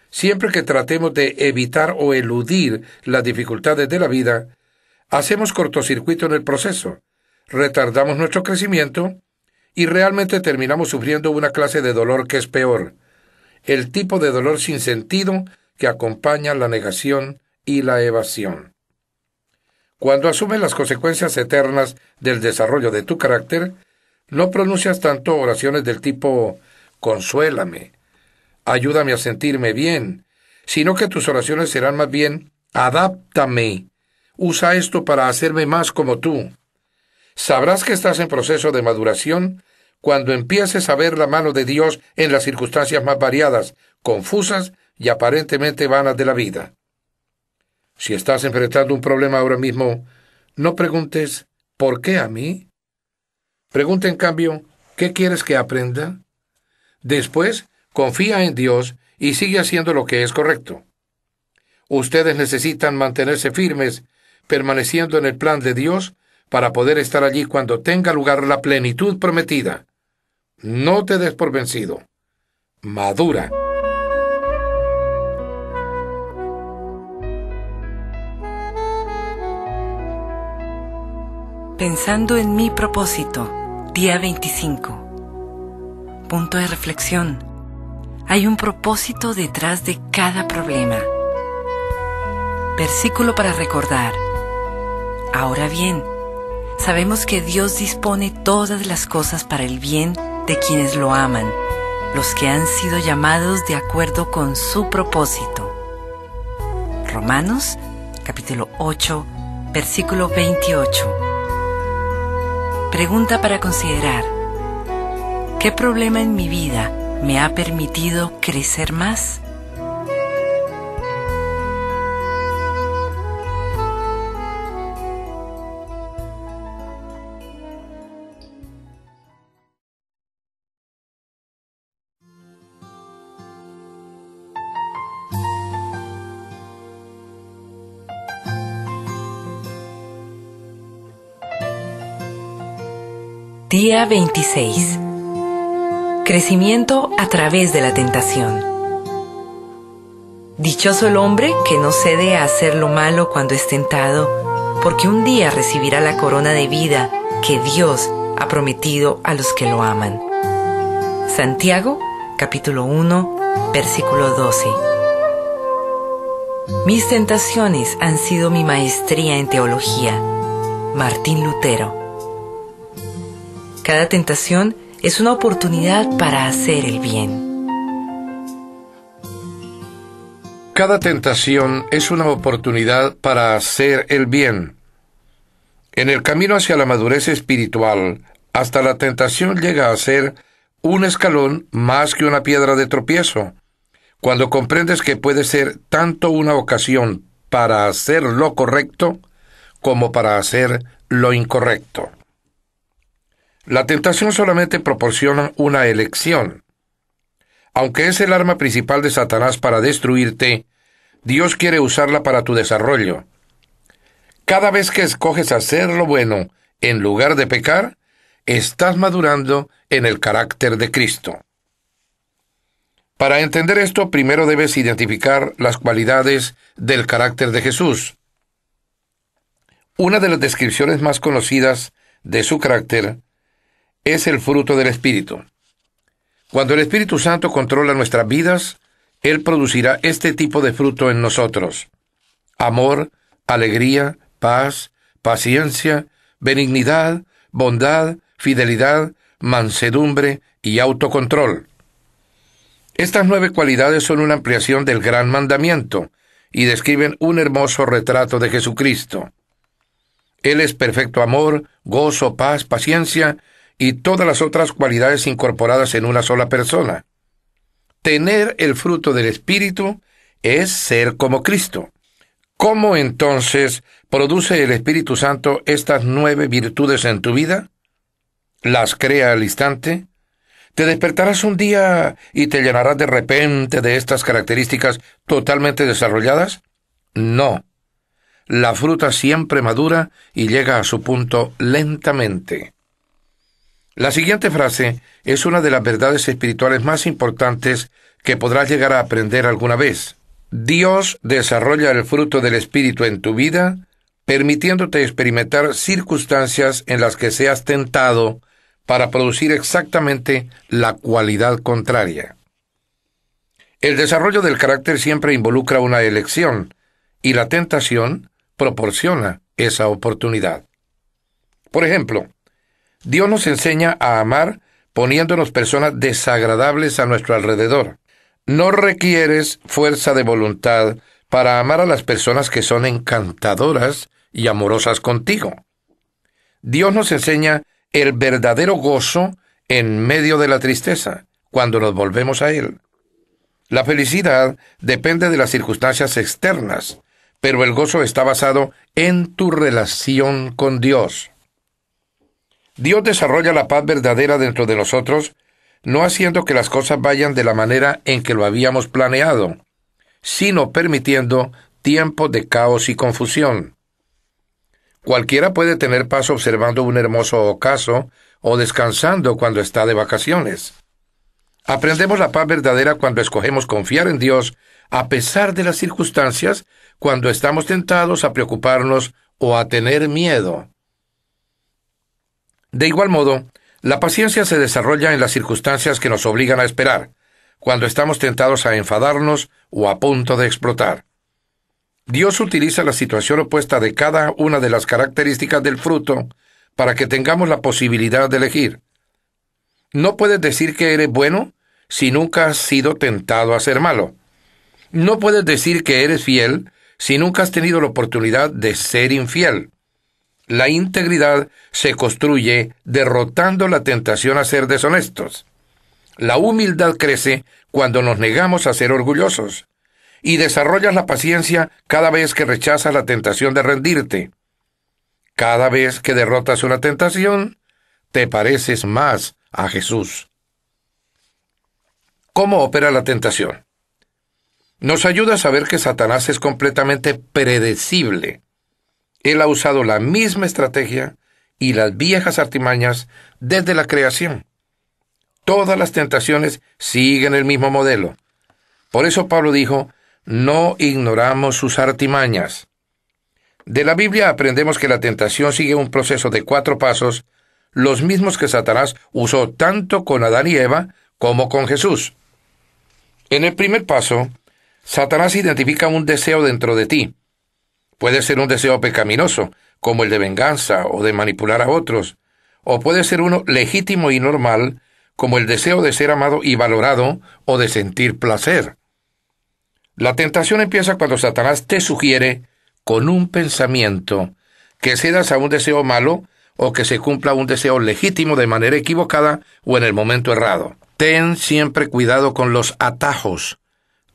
Siempre que tratemos de evitar o eludir las dificultades de la vida, hacemos cortocircuito en el proceso, retardamos nuestro crecimiento y realmente terminamos sufriendo una clase de dolor que es peor, el tipo de dolor sin sentido que acompaña la negación y la evasión. Cuando asumes las consecuencias eternas del desarrollo de tu carácter, no pronuncias tanto oraciones del tipo «consuélame», «ayúdame a sentirme bien», sino que tus oraciones serán más bien «adáptame», «usa esto para hacerme más como tú». Sabrás que estás en proceso de maduración cuando empieces a ver la mano de Dios en las circunstancias más variadas, confusas y aparentemente vanas de la vida. Si estás enfrentando un problema ahora mismo, no preguntes ¿por qué a mí? Pregunta en cambio ¿qué quieres que aprenda? Después, confía en Dios y sigue haciendo lo que es correcto. Ustedes necesitan mantenerse firmes, permaneciendo en el plan de Dios para poder estar allí cuando tenga lugar la plenitud prometida. No te des por vencido. Madura. Pensando en mi propósito, día 25. Punto de reflexión. Hay un propósito detrás de cada problema. Versículo para recordar. Ahora bien, sabemos que Dios dispone todas las cosas para el bien de quienes lo aman, los que han sido llamados de acuerdo con su propósito. Romanos, capítulo 8, versículo 28. Pregunta para considerar. ¿Qué problema en mi vida me ha permitido crecer más? Día 26. Crecimiento a través de la tentación. Dichoso el hombre que no cede a hacer lo malo cuando es tentado, porque un día recibirá la corona de vida que Dios ha prometido a los que lo aman. Santiago, capítulo 1, versículo 12. Mis tentaciones han sido mi maestría en teología. Martín Lutero. Cada tentación es una oportunidad para hacer el bien. Cada tentación es una oportunidad para hacer el bien. En el camino hacia la madurez espiritual, hasta la tentación llega a ser un escalón más que una piedra de tropiezo, cuando comprendes que puede ser tanto una ocasión para hacer lo correcto como para hacer lo incorrecto. La tentación solamente proporciona una elección. Aunque es el arma principal de Satanás para destruirte, Dios quiere usarla para tu desarrollo. Cada vez que escoges hacer lo bueno en lugar de pecar, estás madurando en el carácter de Cristo. Para entender esto, primero debes identificar las cualidades del carácter de Jesús. Una de las descripciones más conocidas de su carácter es el fruto del Espíritu. Cuando el Espíritu Santo controla nuestras vidas, Él producirá este tipo de fruto en nosotros: amor, alegría, paz, paciencia, benignidad, bondad, fidelidad, mansedumbre y autocontrol. Estas 9 cualidades son una ampliación del gran mandamiento y describen un hermoso retrato de Jesucristo. Él es perfecto amor, gozo, paz, paciencia y todas las otras cualidades incorporadas en una sola persona. Tener el fruto del Espíritu es ser como Cristo. ¿Cómo entonces produce el Espíritu Santo estas 9 virtudes en tu vida? ¿Las crea al instante? ¿Te despertarás un día y te llenarás de repente de estas características totalmente desarrolladas? No. La fruta siempre madura y llega a su punto lentamente. La siguiente frase es una de las verdades espirituales más importantes que podrás llegar a aprender alguna vez. Dios desarrolla el fruto del Espíritu en tu vida, permitiéndote experimentar circunstancias en las que seas tentado para producir exactamente la cualidad contraria. El desarrollo del carácter siempre involucra una elección, y la tentación proporciona esa oportunidad. Por ejemplo, Dios nos enseña a amar poniéndonos personas desagradables a nuestro alrededor. No requieres fuerza de voluntad para amar a las personas que son encantadoras y amorosas contigo. Dios nos enseña el verdadero gozo en medio de la tristeza, cuando nos volvemos a Él. La felicidad depende de las circunstancias externas, pero el gozo está basado en tu relación con Dios. Dios desarrolla la paz verdadera dentro de nosotros, no haciendo que las cosas vayan de la manera en que lo habíamos planeado, sino permitiendo tiempos de caos y confusión. Cualquiera puede tener paz observando un hermoso ocaso o descansando cuando está de vacaciones. Aprendemos la paz verdadera cuando escogemos confiar en Dios a pesar de las circunstancias, cuando estamos tentados a preocuparnos o a tener miedo. De igual modo, la paciencia se desarrolla en las circunstancias que nos obligan a esperar, cuando estamos tentados a enfadarnos o a punto de explotar. Dios utiliza la situación opuesta de cada una de las características del fruto para que tengamos la posibilidad de elegir. No puedes decir que eres bueno si nunca has sido tentado a ser malo. No puedes decir que eres fiel si nunca has tenido la oportunidad de ser infiel. La integridad se construye derrotando la tentación a ser deshonestos. La humildad crece cuando nos negamos a ser orgullosos. Y desarrollas la paciencia cada vez que rechazas la tentación de rendirte. Cada vez que derrotas una tentación, te pareces más a Jesús. ¿Cómo opera la tentación? Nos ayuda a saber que Satanás es completamente predecible. Él ha usado la misma estrategia y las viejas artimañas desde la creación. Todas las tentaciones siguen el mismo modelo. Por eso Pablo dijo: no ignoramos sus artimañas. De la Biblia aprendemos que la tentación sigue un proceso de 4 pasos, los mismos que Satanás usó tanto con Adán y Eva como con Jesús. En el primer paso, Satanás identifica un deseo dentro de ti. Puede ser un deseo pecaminoso, como el de venganza o de manipular a otros, o puede ser uno legítimo y normal, como el deseo de ser amado y valorado o de sentir placer. La tentación empieza cuando Satanás te sugiere, con un pensamiento, que cedas a un deseo malo o que se cumpla un deseo legítimo de manera equivocada o en el momento errado. Ten siempre cuidado con los atajos.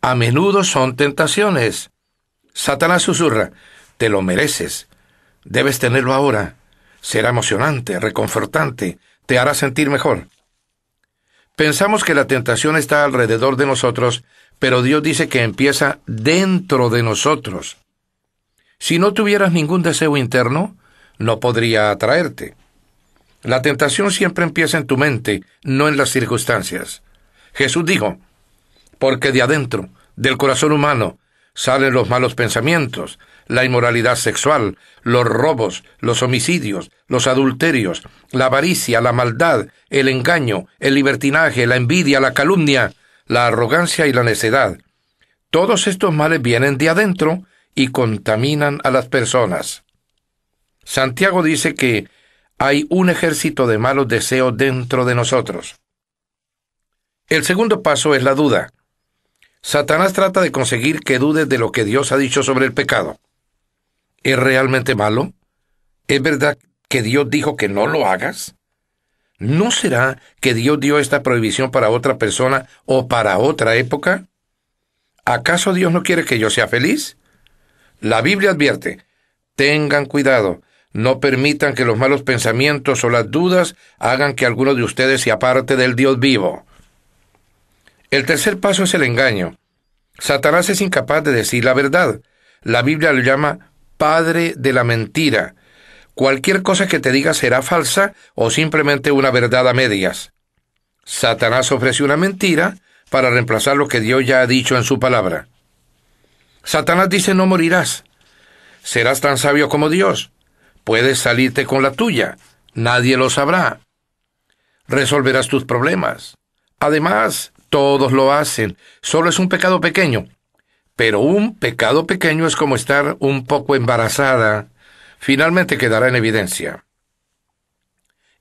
A menudo son tentaciones. Satanás susurra: te lo mereces. Debes tenerlo ahora. Será emocionante, reconfortante, te hará sentir mejor. Pensamos que la tentación está alrededor de nosotros, pero Dios dice que empieza dentro de nosotros. Si no tuvieras ningún deseo interno, no podría atraerte. La tentación siempre empieza en tu mente, no en las circunstancias. Jesús dijo: porque de adentro, del corazón humano, salen los malos pensamientos, la inmoralidad sexual, los robos, los homicidios, los adulterios, la avaricia, la maldad, el engaño, el libertinaje, la envidia, la calumnia, la arrogancia y la necedad. Todos estos males vienen de adentro y contaminan a las personas. Santiago dice que hay un ejército de malos deseos dentro de nosotros. El segundo paso es la duda. Satanás trata de conseguir que dudes de lo que Dios ha dicho sobre el pecado. ¿Es realmente malo? ¿Es verdad que Dios dijo que no lo hagas? ¿No será que Dios dio esta prohibición para otra persona o para otra época? ¿Acaso Dios no quiere que yo sea feliz? La Biblia advierte: tengan cuidado, no permitan que los malos pensamientos o las dudas hagan que alguno de ustedes se aparte del Dios vivo. El tercer paso es el engaño. Satanás es incapaz de decir la verdad. La Biblia lo llama padre de la mentira. Cualquier cosa que te diga será falsa o simplemente una verdad a medias. Satanás ofrece una mentira para reemplazar lo que Dios ya ha dicho en su palabra. Satanás dice: no morirás. Serás tan sabio como Dios. Puedes salirte con la tuya. Nadie lo sabrá. Resolverás tus problemas. Además, todos lo hacen. Solo es un pecado pequeño. Pero un pecado pequeño es como estar un poco embarazada. Finalmente quedará en evidencia.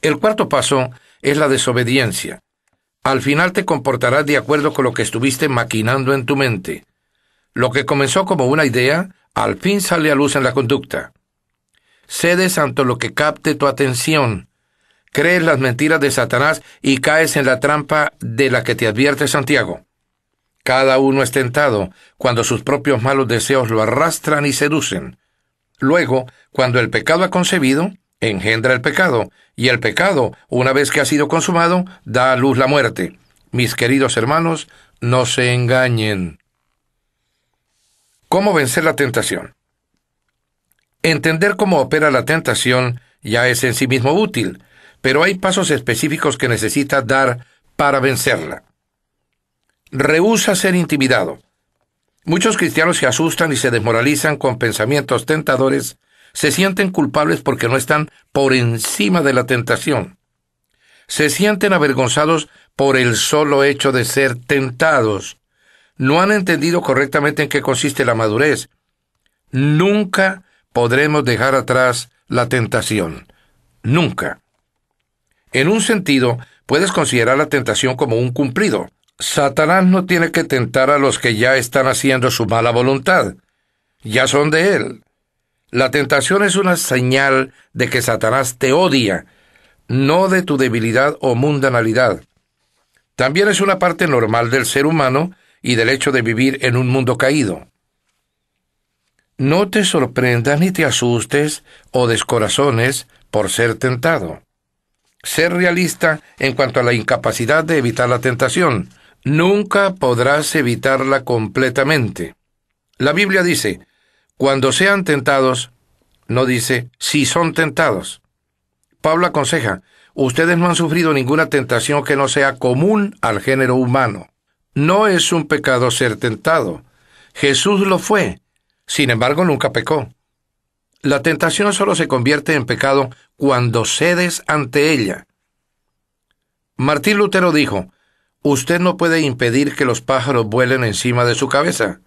El cuarto paso es la desobediencia. Al final te comportarás de acuerdo con lo que estuviste maquinando en tu mente. Lo que comenzó como una idea, al fin sale a luz en la conducta. Cedes ante lo que capte tu atención. Crees las mentiras de Satanás y caes en la trampa de la que te advierte Santiago. Cada uno es tentado cuando sus propios malos deseos lo arrastran y seducen. Luego, cuando el pecado ha concebido, engendra el pecado, y el pecado, una vez que ha sido consumado, da a luz la muerte. Mis queridos hermanos, no se engañen. ¿Cómo vencer la tentación? Entender cómo opera la tentación ya es en sí mismo útil, pero hay pasos específicos que necesitas dar para vencerla. Rehúsa ser intimidado. Muchos cristianos se asustan y se desmoralizan con pensamientos tentadores, se sienten culpables porque no están por encima de la tentación. Se sienten avergonzados por el solo hecho de ser tentados. No han entendido correctamente en qué consiste la madurez. Nunca podremos dejar atrás la tentación. Nunca. En un sentido, puedes considerar la tentación como un cumplido. Satanás no tiene que tentar a los que ya están haciendo su mala voluntad. Ya son de él. La tentación es una señal de que Satanás te odia, no de tu debilidad o mundanalidad. También es una parte normal del ser humano y del hecho de vivir en un mundo caído. No te sorprendas ni te asustes o descorazones por ser tentado. Ser realista en cuanto a la incapacidad de evitar la tentación. Nunca podrás evitarla completamente. La Biblia dice: cuando sean tentados, no dice si son tentados. Pablo aconseja: ustedes no han sufrido ninguna tentación que no sea común al género humano. No es un pecado ser tentado. Jesús lo fue. Sin embargo, nunca pecó. La tentación solo se convierte en pecado cuando cedes ante ella. Martín Lutero dijo: usted no puede impedir que los pájaros vuelen encima de su cabeza,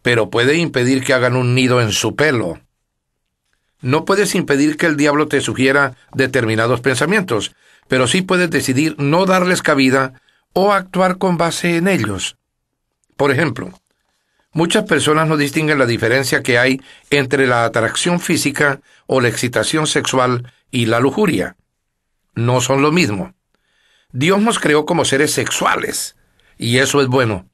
pero puede impedir que hagan un nido en su pelo. No puedes impedir que el diablo te sugiera determinados pensamientos, pero sí puedes decidir no darles cabida o actuar con base en ellos. Por ejemplo, Muchas personas no distinguen la diferencia que hay entre la atracción física o la excitación sexual y la lujuria. No son lo mismo. Dios nos creó como seres sexuales, y eso es bueno.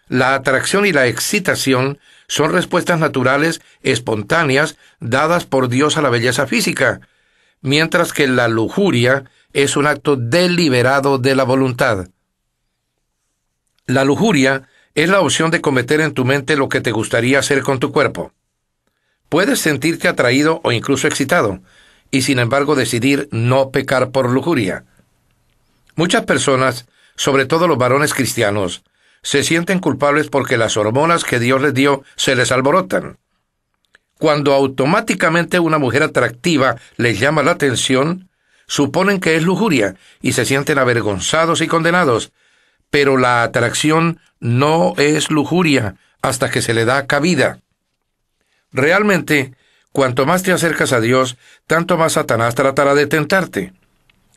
La atracción y la excitación son respuestas naturales, espontáneas, dadas por Dios a la belleza física, mientras que la lujuria es un acto deliberado de la voluntad. La lujuria es la opción de cometer en tu mente lo que te gustaría hacer con tu cuerpo. Puedes sentirte atraído o incluso excitado, y sin embargo decidir no pecar por lujuria. Muchas personas, sobre todo los varones cristianos, se sienten culpables porque las hormonas que Dios les dio se les alborotan. Cuando automáticamente una mujer atractiva les llama la atención, suponen que es lujuria y se sienten avergonzados y condenados, pero la atracción no es lujuria hasta que se le da cabida. Realmente, cuanto más te acercas a Dios, tanto más Satanás tratará de tentarte.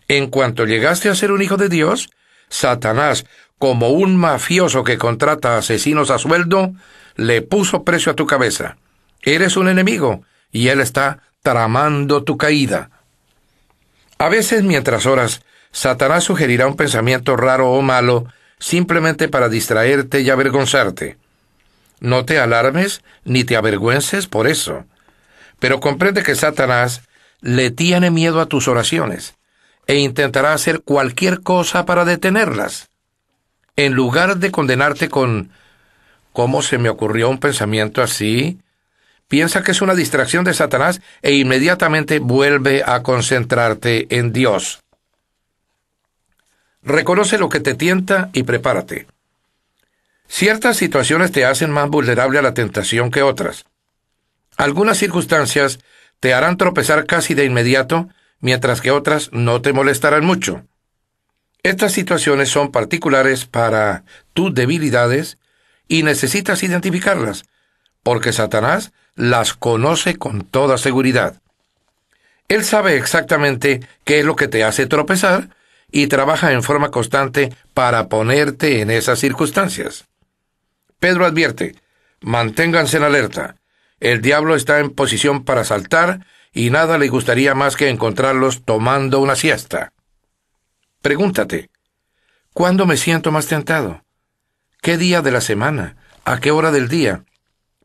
En cuanto llegaste a ser un hijo de Dios, Satanás, como un mafioso que contrata asesinos a sueldo, le puso precio a tu cabeza. Eres un enemigo, y él está tramando tu caída. A veces, mientras oras, Satanás sugerirá un pensamiento raro o malo, simplemente para distraerte y avergonzarte. No te alarmes ni te avergüences por eso. Pero comprende que Satanás le tiene miedo a tus oraciones e intentará hacer cualquier cosa para detenerlas. En lugar de condenarte con ¿cómo se me ocurrió un pensamiento así?, piensa que es una distracción de Satanás e inmediatamente vuelve a concentrarte en Dios. Reconoce lo que te tienta y prepárate. Ciertas situaciones te hacen más vulnerable a la tentación que otras. Algunas circunstancias te harán tropezar casi de inmediato, mientras que otras no te molestarán mucho. Estas situaciones son particulares para tus debilidades y necesitas identificarlas, porque Satanás las conoce con toda seguridad. Él sabe exactamente qué es lo que te hace tropezar y trabaja en forma constante para ponerte en esas circunstancias. Pedro advierte: manténganse en alerta. El diablo está en posición para asaltar y nada le gustaría más que encontrarlos tomando una siesta. Pregúntate: ¿cuándo me siento más tentado? ¿Qué día de la semana? ¿A qué hora del día?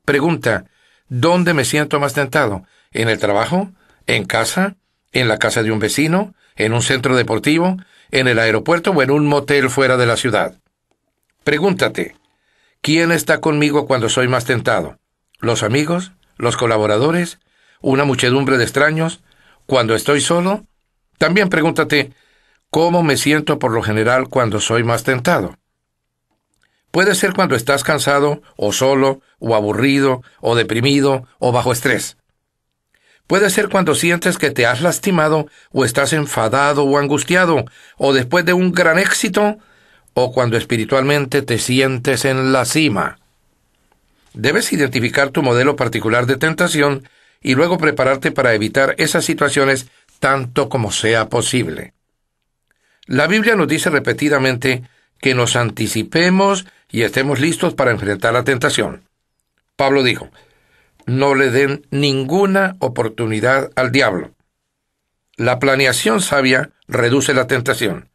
Pregunta: ¿dónde me siento más tentado? ¿En el trabajo? ¿En casa? ¿En la casa de un vecino? ¿En un centro deportivo? ¿En el aeropuerto o en un motel fuera de la ciudad? Pregúntate: ¿quién está conmigo cuando soy más tentado? ¿Los amigos? ¿Los colaboradores? ¿Una muchedumbre de extraños? ¿Cuando estoy solo? También pregúntate: ¿cómo me siento por lo general cuando soy más tentado? Puede ser cuando estás cansado, o solo, o aburrido, o deprimido, o bajo estrés. Puede ser cuando sientes que te has lastimado, o estás enfadado o angustiado, o después de un gran éxito, o cuando espiritualmente te sientes en la cima. Debes identificar tu modelo particular de tentación y luego prepararte para evitar esas situaciones tanto como sea posible. La Biblia nos dice repetidamente que nos anticipemos y estemos listos para enfrentar la tentación. Pablo dijo: no le den ninguna oportunidad al diablo. La planeación sabia reduce la tentación.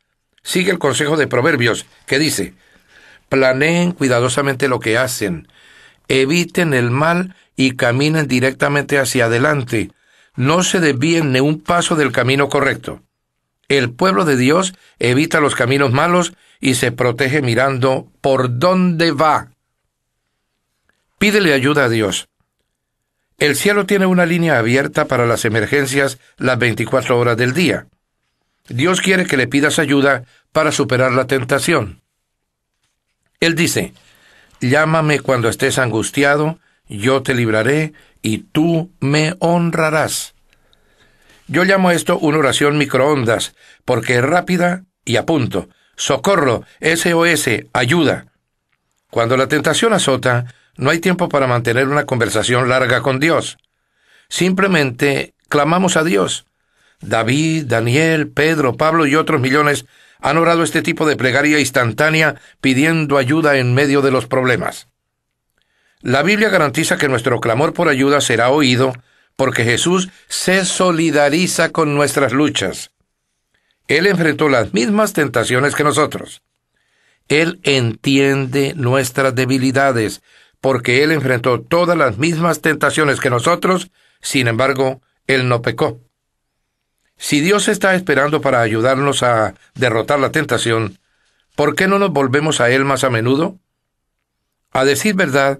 Sigue el consejo de Proverbios, que dice: planeen cuidadosamente lo que hacen, eviten el mal y caminen directamente hacia adelante. No se desvíen ni un paso del camino correcto. El pueblo de Dios evita los caminos malos y se protege mirando por dónde va. Pídele ayuda a Dios. El cielo tiene una línea abierta para las emergencias las 24 horas del día. Dios quiere que le pidas ayuda para superar la tentación. Él dice: llámame cuando estés angustiado, yo te libraré y tú me honrarás. Yo llamo a esto una oración microondas, porque es rápida y a punto. Socorro, SOS, ayuda. Cuando la tentación azota, no hay tiempo para mantener una conversación larga con Dios. Simplemente clamamos a Dios. David, Daniel, Pedro, Pablo y otros millones han orado este tipo de plegaria instantánea pidiendo ayuda en medio de los problemas. La Biblia garantiza que nuestro clamor por ayuda será oído porque Jesús se solidariza con nuestras luchas. Él enfrentó las mismas tentaciones que nosotros. Él entiende nuestras debilidades porque Él enfrentó todas las mismas tentaciones que nosotros, sin embargo, Él no pecó. Si Dios está esperando para ayudarnos a derrotar la tentación, ¿por qué no nos volvemos a Él más a menudo? A decir verdad,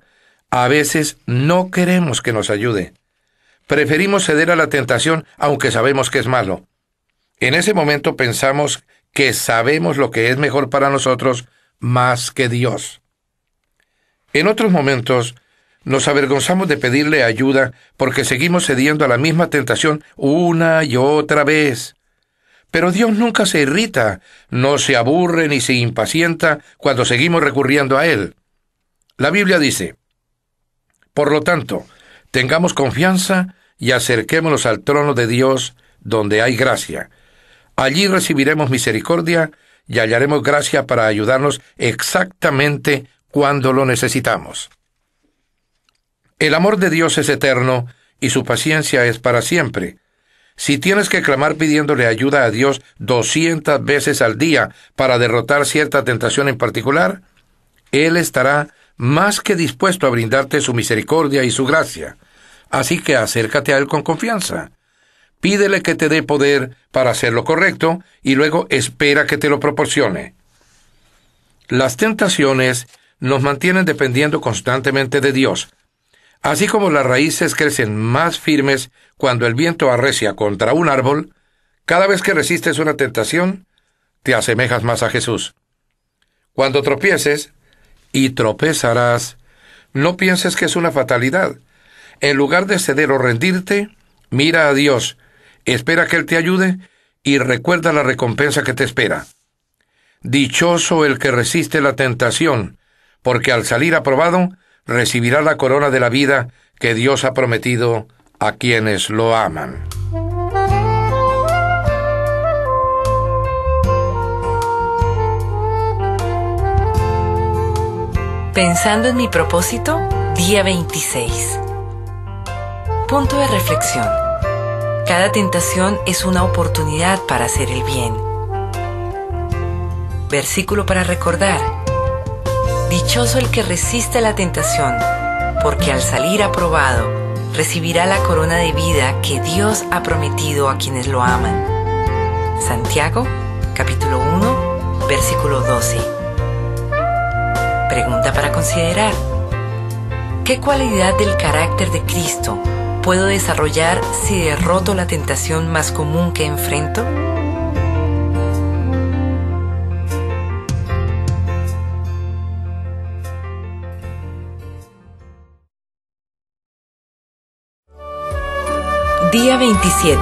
a veces no queremos que nos ayude. Preferimos ceder a la tentación aunque sabemos que es malo. En ese momento pensamos que sabemos lo que es mejor para nosotros más que Dios. En otros momentos, nos avergonzamos de pedirle ayuda porque seguimos cediendo a la misma tentación una y otra vez. Pero Dios nunca se irrita, no se aburre ni se impacienta cuando seguimos recurriendo a Él. La Biblia dice: por lo tanto, tengamos confianza y acerquémonos al trono de Dios donde hay gracia. Allí recibiremos misericordia y hallaremos gracia para ayudarnos exactamente cuando lo necesitamos. El amor de Dios es eterno y su paciencia es para siempre. Si tienes que clamar pidiéndole ayuda a Dios 200 veces al día para derrotar cierta tentación en particular, Él estará más que dispuesto a brindarte su misericordia y su gracia. Así que acércate a Él con confianza. Pídele que te dé poder para hacer lo correcto y luego espera que te lo proporcione. Las tentaciones nos mantienen dependiendo constantemente de Dios. Así como las raíces crecen más firmes cuando el viento arrecia contra un árbol, cada vez que resistes una tentación, te asemejas más a Jesús. Cuando tropieces, y tropezarás, no pienses que es una fatalidad. En lugar de ceder o rendirte, mira a Dios, espera que Él te ayude y recuerda la recompensa que te espera. Dichoso el que resiste la tentación, porque al salir aprobado, recibirá la corona de la vida que Dios ha prometido a quienes lo aman. Pensando en mi propósito, día 26. Punto de reflexión. Cada tentación es una oportunidad para hacer el bien. Versículo para recordar. Dichoso el que resiste la tentación, porque al salir aprobado, recibirá la corona de vida que Dios ha prometido a quienes lo aman. Santiago, capítulo 1, versículo 12. Pregunta para considerar. ¿Qué cualidad del carácter de Cristo puedo desarrollar si derroto la tentación más común que enfrento? Día 27.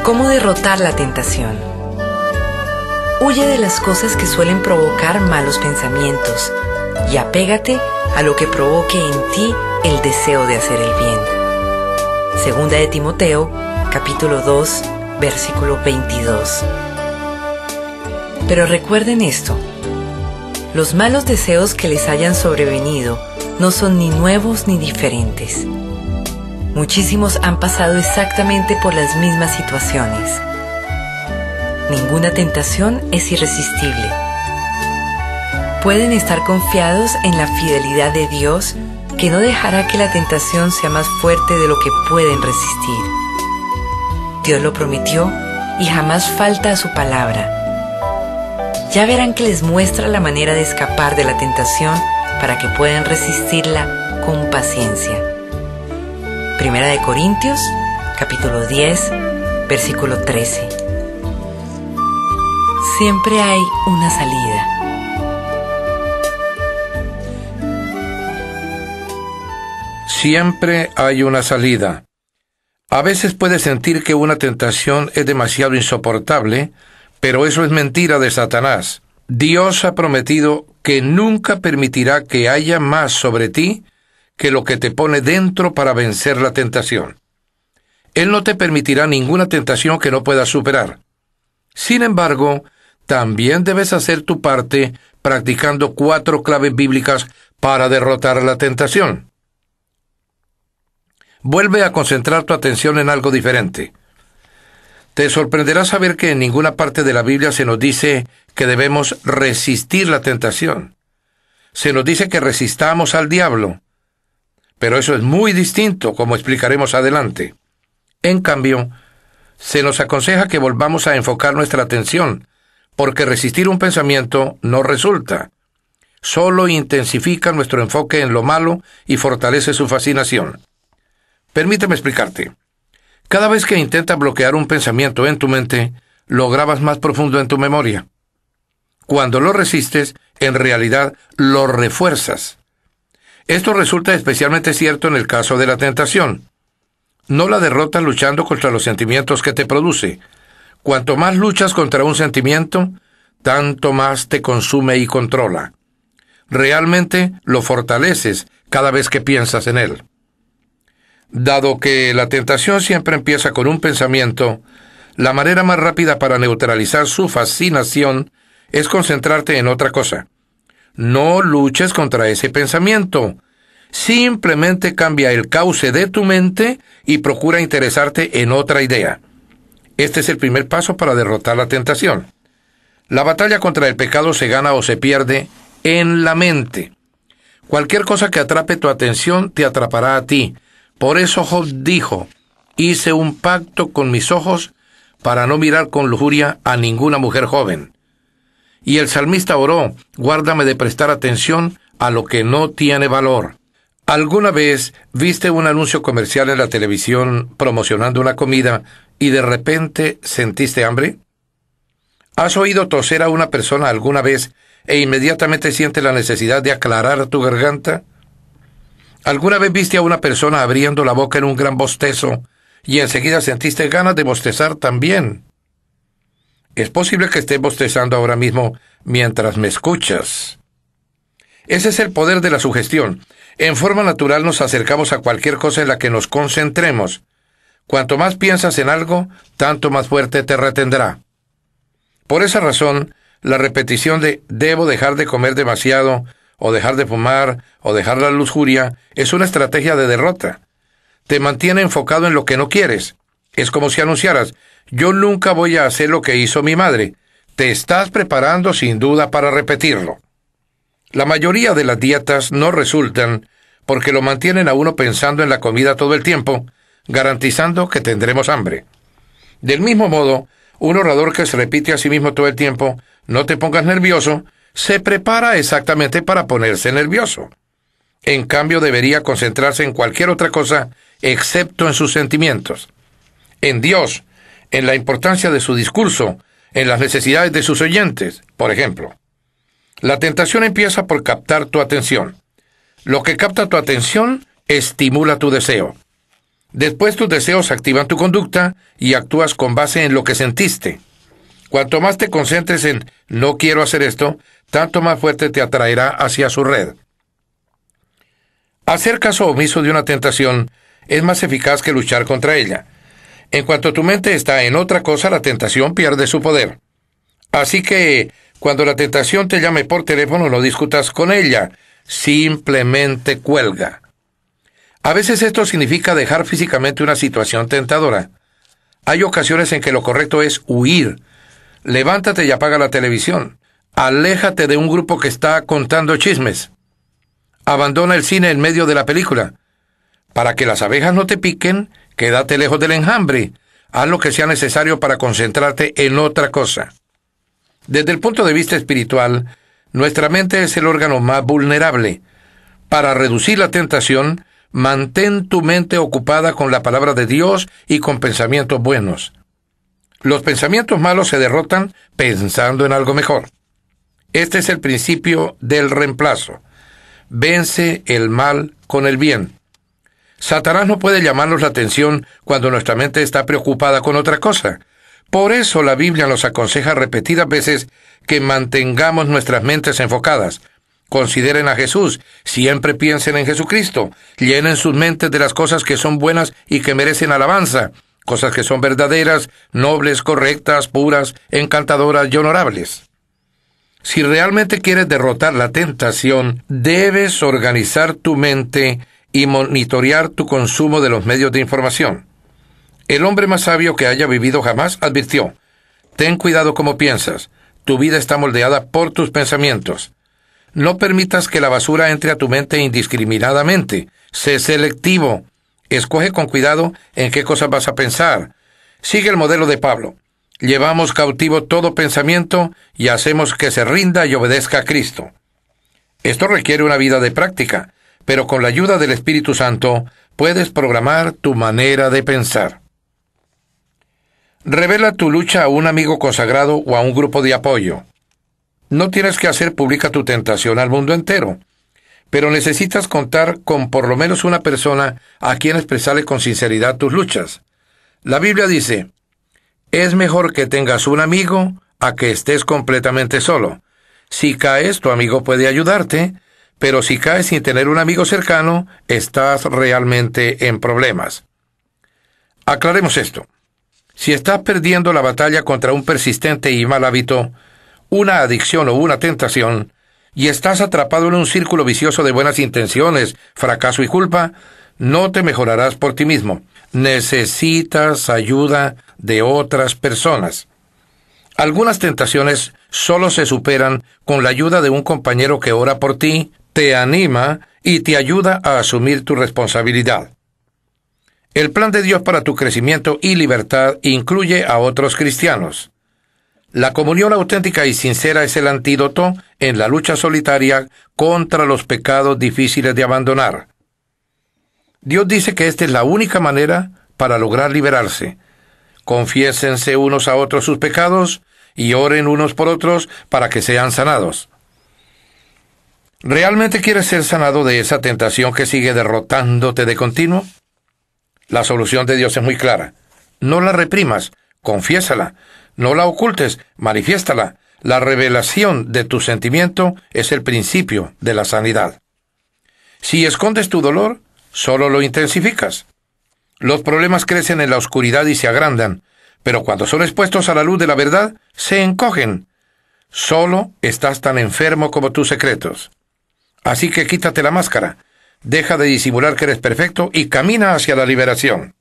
¿Cómo derrotar la tentación? Huye de las cosas que suelen provocar malos pensamientos y apégate a lo que provoque en ti el deseo de hacer el bien. Segunda de Timoteo, capítulo 2, versículo 22. Pero recuerden esto: los malos deseos que les hayan sobrevenido no son ni nuevos ni diferentes. Muchísimos han pasado exactamente por las mismas situaciones. Ninguna tentación es irresistible. Pueden estar confiados en la fidelidad de Dios, que no dejará que la tentación sea más fuerte de lo que pueden resistir. Dios lo prometió y jamás falta a su palabra. Ya verán que les muestra la manera de escapar de la tentación para que puedan resistirla con paciencia. Primera de Corintios, capítulo 10, versículo 13. Siempre hay una salida. Siempre hay una salida. A veces puedes sentir que una tentación es demasiado insoportable, pero eso es mentira de Satanás. Dios ha prometido que nunca permitirá que haya más sobre ti que lo que te pone dentro para vencer la tentación. Él no te permitirá ninguna tentación que no puedas superar. Sin embargo, también debes hacer tu parte practicando 4 claves bíblicas para derrotar la tentación. Vuelve a concentrar tu atención en algo diferente. Te sorprenderá saber que en ninguna parte de la Biblia se nos dice que debemos resistir la tentación. Se nos dice que resistamos al diablo. Pero eso es muy distinto, como explicaremos adelante. En cambio, se nos aconseja que volvamos a enfocar nuestra atención, porque resistir un pensamiento no resulta. Solo intensifica nuestro enfoque en lo malo y fortalece su fascinación. Permíteme explicarte. Cada vez que intentas bloquear un pensamiento en tu mente, lo grabas más profundo en tu memoria. Cuando lo resistes, en realidad lo refuerzas. Esto resulta especialmente cierto en el caso de la tentación. No la derrotas luchando contra los sentimientos que te produce. Cuanto más luchas contra un sentimiento, tanto más te consume y controla. Realmente lo fortaleces cada vez que piensas en él. Dado que la tentación siempre empieza con un pensamiento, la manera más rápida para neutralizar su fascinación es concentrarte en otra cosa. No luches contra ese pensamiento. Simplemente cambia el cauce de tu mente y procura interesarte en otra idea. Este es el primer paso para derrotar la tentación. La batalla contra el pecado se gana o se pierde en la mente. Cualquier cosa que atrape tu atención te atrapará a ti. Por eso Job dijo: hice un pacto con mis ojos para no mirar con lujuria a ninguna mujer joven. Y el salmista oró: guárdame de prestar atención a lo que no tiene valor. ¿Alguna vez viste un anuncio comercial en la televisión promocionando una comida y de repente sentiste hambre? ¿Has oído toser a una persona alguna vez e inmediatamente sientes la necesidad de aclarar tu garganta? ¿Alguna vez viste a una persona abriendo la boca en un gran bostezo y enseguida sentiste ganas de bostezar también? Es posible que estés bostezando ahora mismo mientras me escuchas. Ese es el poder de la sugestión. En forma natural nos acercamos a cualquier cosa en la que nos concentremos. Cuanto más piensas en algo, tanto más fuerte te retendrá. Por esa razón, la repetición de «debo dejar de comer demasiado», o dejar de fumar, o dejar la lujuria, es una estrategia de derrota. Te mantiene enfocado en lo que no quieres. Es como si anunciaras: yo nunca voy a hacer lo que hizo mi madre. Te estás preparando sin duda para repetirlo. La mayoría de las dietas no resultan porque lo mantienen a uno pensando en la comida todo el tiempo, garantizando que tendremos hambre. Del mismo modo, un orador que se repite a sí mismo todo el tiempo: no te pongas nervioso, se prepara exactamente para ponerse nervioso. En cambio, debería concentrarse en cualquier otra cosa excepto en sus sentimientos. En Dios, en la importancia de su discurso, en las necesidades de sus oyentes, por ejemplo. La tentación empieza por captar tu atención. Lo que capta tu atención estimula tu deseo. Después tus deseos activan tu conducta y actúas con base en lo que sentiste. Cuanto más te concentres en «no quiero hacer esto», tanto más fuerte te atraerá hacia su red. Hacer caso omiso de una tentación es más eficaz que luchar contra ella. En cuanto tu mente está en otra cosa, la tentación pierde su poder. Así que, cuando la tentación te llame por teléfono, no discutas con ella, simplemente cuelga. A veces esto significa dejar físicamente una situación tentadora. Hay ocasiones en que lo correcto es huir. Levántate y apaga la televisión. Aléjate de un grupo que está contando chismes. Abandona el cine en medio de la película. Para que las abejas no te piquen, quédate lejos del enjambre. Haz lo que sea necesario para concentrarte en otra cosa. Desde el punto de vista espiritual, nuestra mente es el órgano más vulnerable. Para reducir la tentación, mantén tu mente ocupada con la palabra de Dios y con pensamientos buenos. Los pensamientos malos se derrotan pensando en algo mejor. Este es el principio del reemplazo. Vence el mal con el bien. Satanás no puede llamarnos la atención cuando nuestra mente está preocupada con otra cosa. Por eso la Biblia nos aconseja repetidas veces que mantengamos nuestras mentes enfocadas. Consideren a Jesús, siempre piensen en Jesucristo, llenen sus mentes de las cosas que son buenas y que merecen alabanza, cosas que son verdaderas, nobles, correctas, puras, encantadoras y honorables. Si realmente quieres derrotar la tentación, debes organizar tu mente y monitorear tu consumo de los medios de información. El hombre más sabio que haya vivido jamás advirtió: ten cuidado cómo piensas, tu vida está moldeada por tus pensamientos. No permitas que la basura entre a tu mente indiscriminadamente. Sé selectivo. Escoge con cuidado en qué cosas vas a pensar. Sigue el modelo de Pablo. Llevamos cautivo todo pensamiento y hacemos que se rinda y obedezca a Cristo. Esto requiere una vida de práctica, pero con la ayuda del Espíritu Santo puedes programar tu manera de pensar. Revela tu lucha a un amigo consagrado o a un grupo de apoyo. No tienes que hacer pública tu tentación al mundo entero, pero necesitas contar con por lo menos una persona a quien expresarle con sinceridad tus luchas. La Biblia dice: es mejor que tengas un amigo a que estés completamente solo. Si caes, tu amigo puede ayudarte, pero si caes sin tener un amigo cercano, estás realmente en problemas. Aclaremos esto. Si estás perdiendo la batalla contra un persistente y mal hábito, una adicción o una tentación, y estás atrapado en un círculo vicioso de buenas intenciones, fracaso y culpa, no te mejorarás por ti mismo. Necesitas ayuda de otras personas. Algunas tentaciones solo se superan con la ayuda de un compañero que ora por ti, te anima y te ayuda a asumir tu responsabilidad. El plan de Dios para tu crecimiento y libertad incluye a otros cristianos. La comunión auténtica y sincera es el antídoto en la lucha solitaria contra los pecados difíciles de abandonar. Dios dice que esta es la única manera para lograr liberarse. Confiésense unos a otros sus pecados y oren unos por otros para que sean sanados. ¿Realmente quieres ser sanado de esa tentación que sigue derrotándote de continuo? La solución de Dios es muy clara. No la reprimas, confiésala. No la ocultes, manifiéstala. La revelación de tu sentimiento es el principio de la sanidad. Si escondes tu dolor, solo lo intensificas. Los problemas crecen en la oscuridad y se agrandan, pero cuando son expuestos a la luz de la verdad, se encogen. Solo estás tan enfermo como tus secretos. Así que quítate la máscara, deja de disimular que eres perfecto y camina hacia la liberación.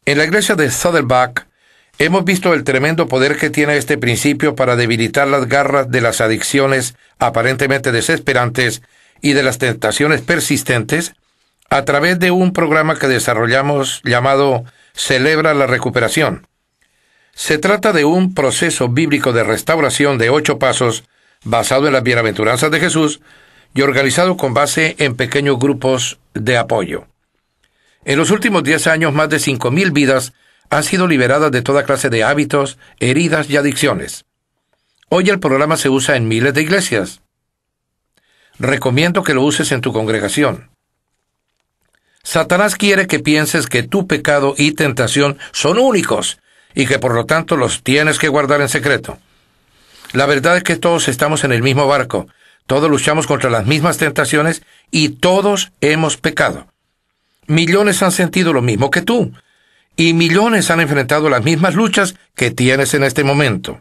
En la iglesia de Saddleback, hemos visto el tremendo poder que tiene este principio para debilitar las garras de las adicciones aparentemente desesperantes y de las tentaciones persistentes a través de un programa que desarrollamos llamado Celebra la Recuperación. Se trata de un proceso bíblico de restauración de 8 pasos basado en las bienaventuranzas de Jesús y organizado con base en pequeños grupos de apoyo. En los últimos 10 años, más de 5,000 vidas han sido liberadas de toda clase de hábitos, heridas y adicciones. Hoy el programa se usa en miles de iglesias. Recomiendo que lo uses en tu congregación. Satanás quiere que pienses que tu pecado y tentación son únicos y que por lo tanto los tienes que guardar en secreto. La verdad es que todos estamos en el mismo barco, todos luchamos contra las mismas tentaciones y todos hemos pecado. Millones han sentido lo mismo que tú, y millones han enfrentado las mismas luchas que tienes en este momento.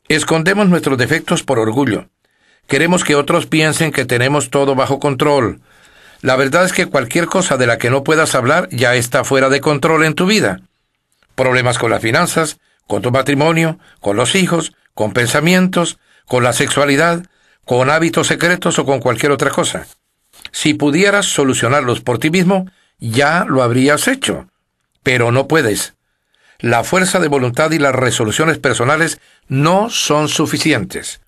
Escondemos nuestros defectos por orgullo. Queremos que otros piensen que tenemos todo bajo control. La verdad es que cualquier cosa de la que no puedas hablar ya está fuera de control en tu vida. Problemas con las finanzas, con tu matrimonio, con los hijos, con pensamientos, con la sexualidad, con hábitos secretos o con cualquier otra cosa. Si pudieras solucionarlos por ti mismo, ya lo habrías hecho. Pero no puedes. La fuerza de voluntad y las resoluciones personales no son suficientes.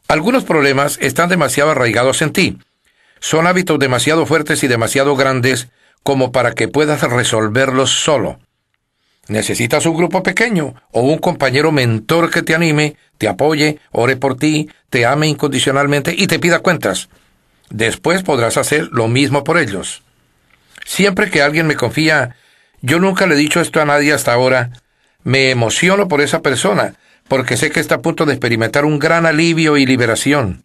Algunos problemas están demasiado arraigados en ti. Son hábitos demasiado fuertes y demasiado grandes como para que puedas resolverlos solo. Necesitas un grupo pequeño o un compañero mentor que te anime, te apoye, ore por ti, te ame incondicionalmente y te pida cuentas. Después podrás hacer lo mismo por ellos. Siempre que alguien me confía: yo nunca le he dicho esto a nadie hasta ahora, me emociono por esa persona, porque sé que está a punto de experimentar un gran alivio y liberación.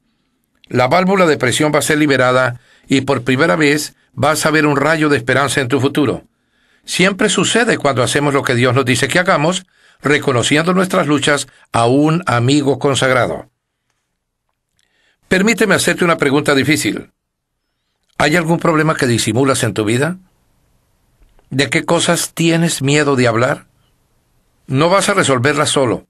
La válvula de presión va a ser liberada y por primera vez vas a ver un rayo de esperanza en tu futuro. Siempre sucede cuando hacemos lo que Dios nos dice que hagamos, reconociendo nuestras luchas a un amigo consagrado. Permíteme hacerte una pregunta difícil. ¿Hay algún problema que disimulas en tu vida? ¿De qué cosas tienes miedo de hablar? No vas a resolverlas solo.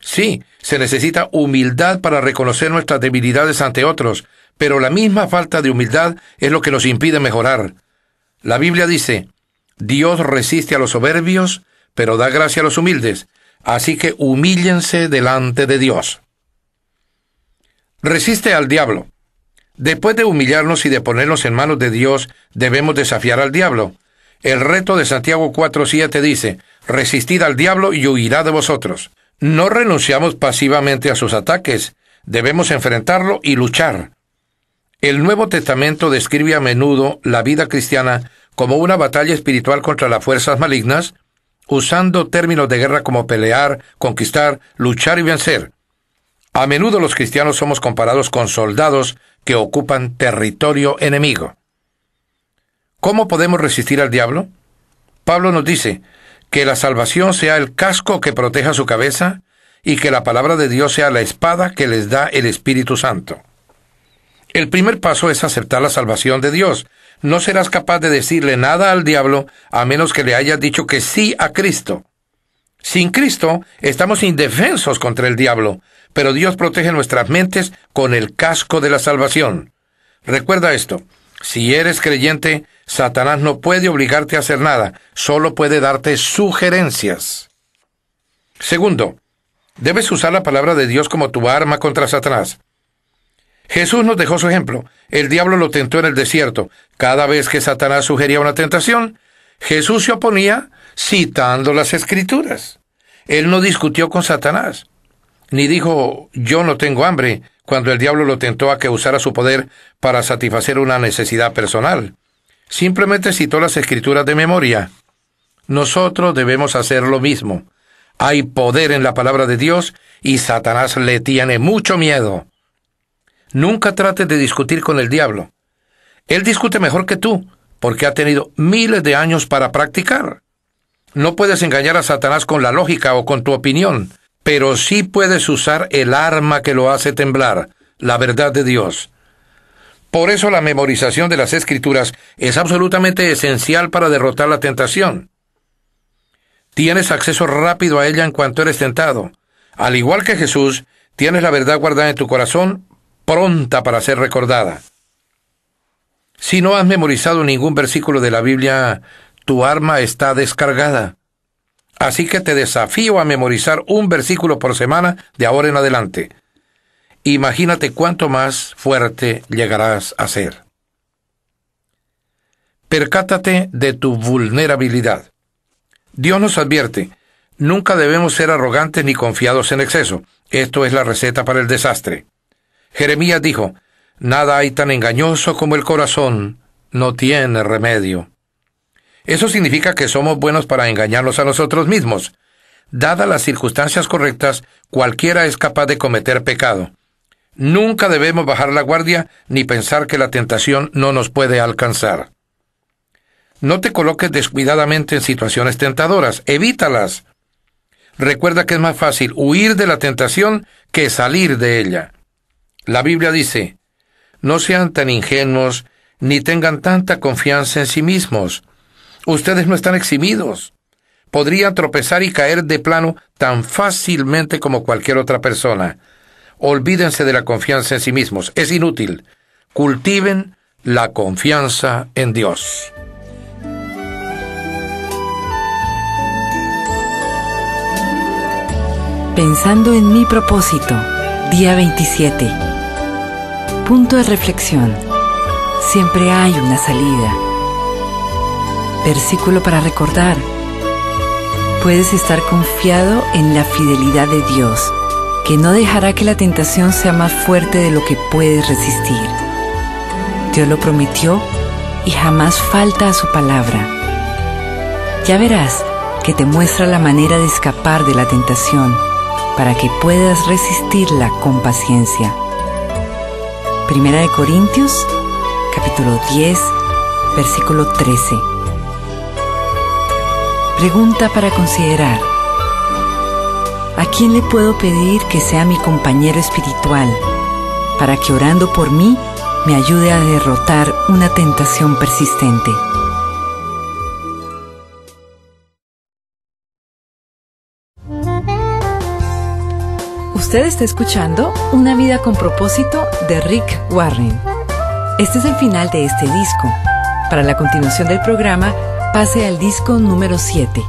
Sí, se necesita humildad para reconocer nuestras debilidades ante otros, pero la misma falta de humildad es lo que nos impide mejorar. La Biblia dice, Dios resiste a los soberbios, pero da gracia a los humildes, así que humíllense delante de Dios. Resiste al diablo. Después de humillarnos y de ponernos en manos de Dios, debemos desafiar al diablo. El reto de Santiago 4:7 dice, resistid al diablo y huirá de vosotros. No renunciamos pasivamente a sus ataques, debemos enfrentarlo y luchar. El Nuevo Testamento describe a menudo la vida cristiana como una batalla espiritual contra las fuerzas malignas, usando términos de guerra como pelear, conquistar, luchar y vencer. A menudo los cristianos somos comparados con soldados que ocupan territorio enemigo. ¿Cómo podemos resistir al diablo? Pablo nos dice que la salvación sea el casco que proteja su cabeza y que la palabra de Dios sea la espada que les da el Espíritu Santo. El primer paso es aceptar la salvación de Dios. No serás capaz de decirle nada al diablo a menos que le hayas dicho que sí a Cristo. Sin Cristo estamos indefensos contra el diablo, pero Dios protege nuestras mentes con el casco de la salvación. Recuerda esto. Si eres creyente, Satanás no puede obligarte a hacer nada, solo puede darte sugerencias. Segundo, debes usar la palabra de Dios como tu arma contra Satanás. Jesús nos dejó su ejemplo. El diablo lo tentó en el desierto. Cada vez que Satanás sugería una tentación, Jesús se oponía citando las Escrituras. Él no discutió con Satanás, ni dijo, yo no tengo hambre, cuando el diablo lo tentó a que usara su poder para satisfacer una necesidad personal. Simplemente citó las Escrituras de memoria. Nosotros debemos hacer lo mismo. Hay poder en la palabra de Dios y Satanás le tiene mucho miedo. Nunca trates de discutir con el diablo. Él discute mejor que tú, porque ha tenido miles de años para practicar. No puedes engañar a Satanás con la lógica o con tu opinión, pero sí puedes usar el arma que lo hace temblar, la verdad de Dios. Por eso la memorización de las Escrituras es absolutamente esencial para derrotar la tentación. Tienes acceso rápido a ella en cuanto eres tentado. Al igual que Jesús, tienes la verdad guardada en tu corazón, pronta para ser recordada. Si no has memorizado ningún versículo de la Biblia, tu arma está descargada. Así que te desafío a memorizar un versículo por semana de ahora en adelante. Imagínate cuánto más fuerte llegarás a ser. Percátate de tu vulnerabilidad. Dios nos advierte, nunca debemos ser arrogantes ni confiados en exceso. Esto es la receta para el desastre. Jeremías dijo, nada hay tan engañoso como el corazón, no tiene remedio. Eso significa que somos buenos para engañarnos a nosotros mismos. Dadas las circunstancias correctas, cualquiera es capaz de cometer pecado. Nunca debemos bajar la guardia ni pensar que la tentación no nos puede alcanzar. No te coloques descuidadamente en situaciones tentadoras, evítalas. Recuerda que es más fácil huir de la tentación que salir de ella. La Biblia dice, no sean tan ingenuos ni tengan tanta confianza en sí mismos. Ustedes no están eximidos. Podrían tropezar y caer de plano tan fácilmente como cualquier otra persona. Olvídense de la confianza en sí mismos. Es inútil. Cultiven la confianza en Dios. Pensando en mi propósito, día 27. Punto de reflexión. Siempre hay una salida. Versículo para recordar. Puedes estar confiado en la fidelidad de Dios, que no dejará que la tentación sea más fuerte de lo que puedes resistir. Dios lo prometió y jamás falta a su palabra. Ya verás que te muestra la manera de escapar de la tentación para que puedas resistirla con paciencia. Primera de Corintios, capítulo 10, versículo 13. Pregunta para considerar. ¿A quién le puedo pedir que sea mi compañero espiritual para que orando por mí me ayude a derrotar una tentación persistente? Usted está escuchando Una vida con propósito de Rick Warren. Este es el final de este disco. Para la continuación del programa, pase al disco número 7.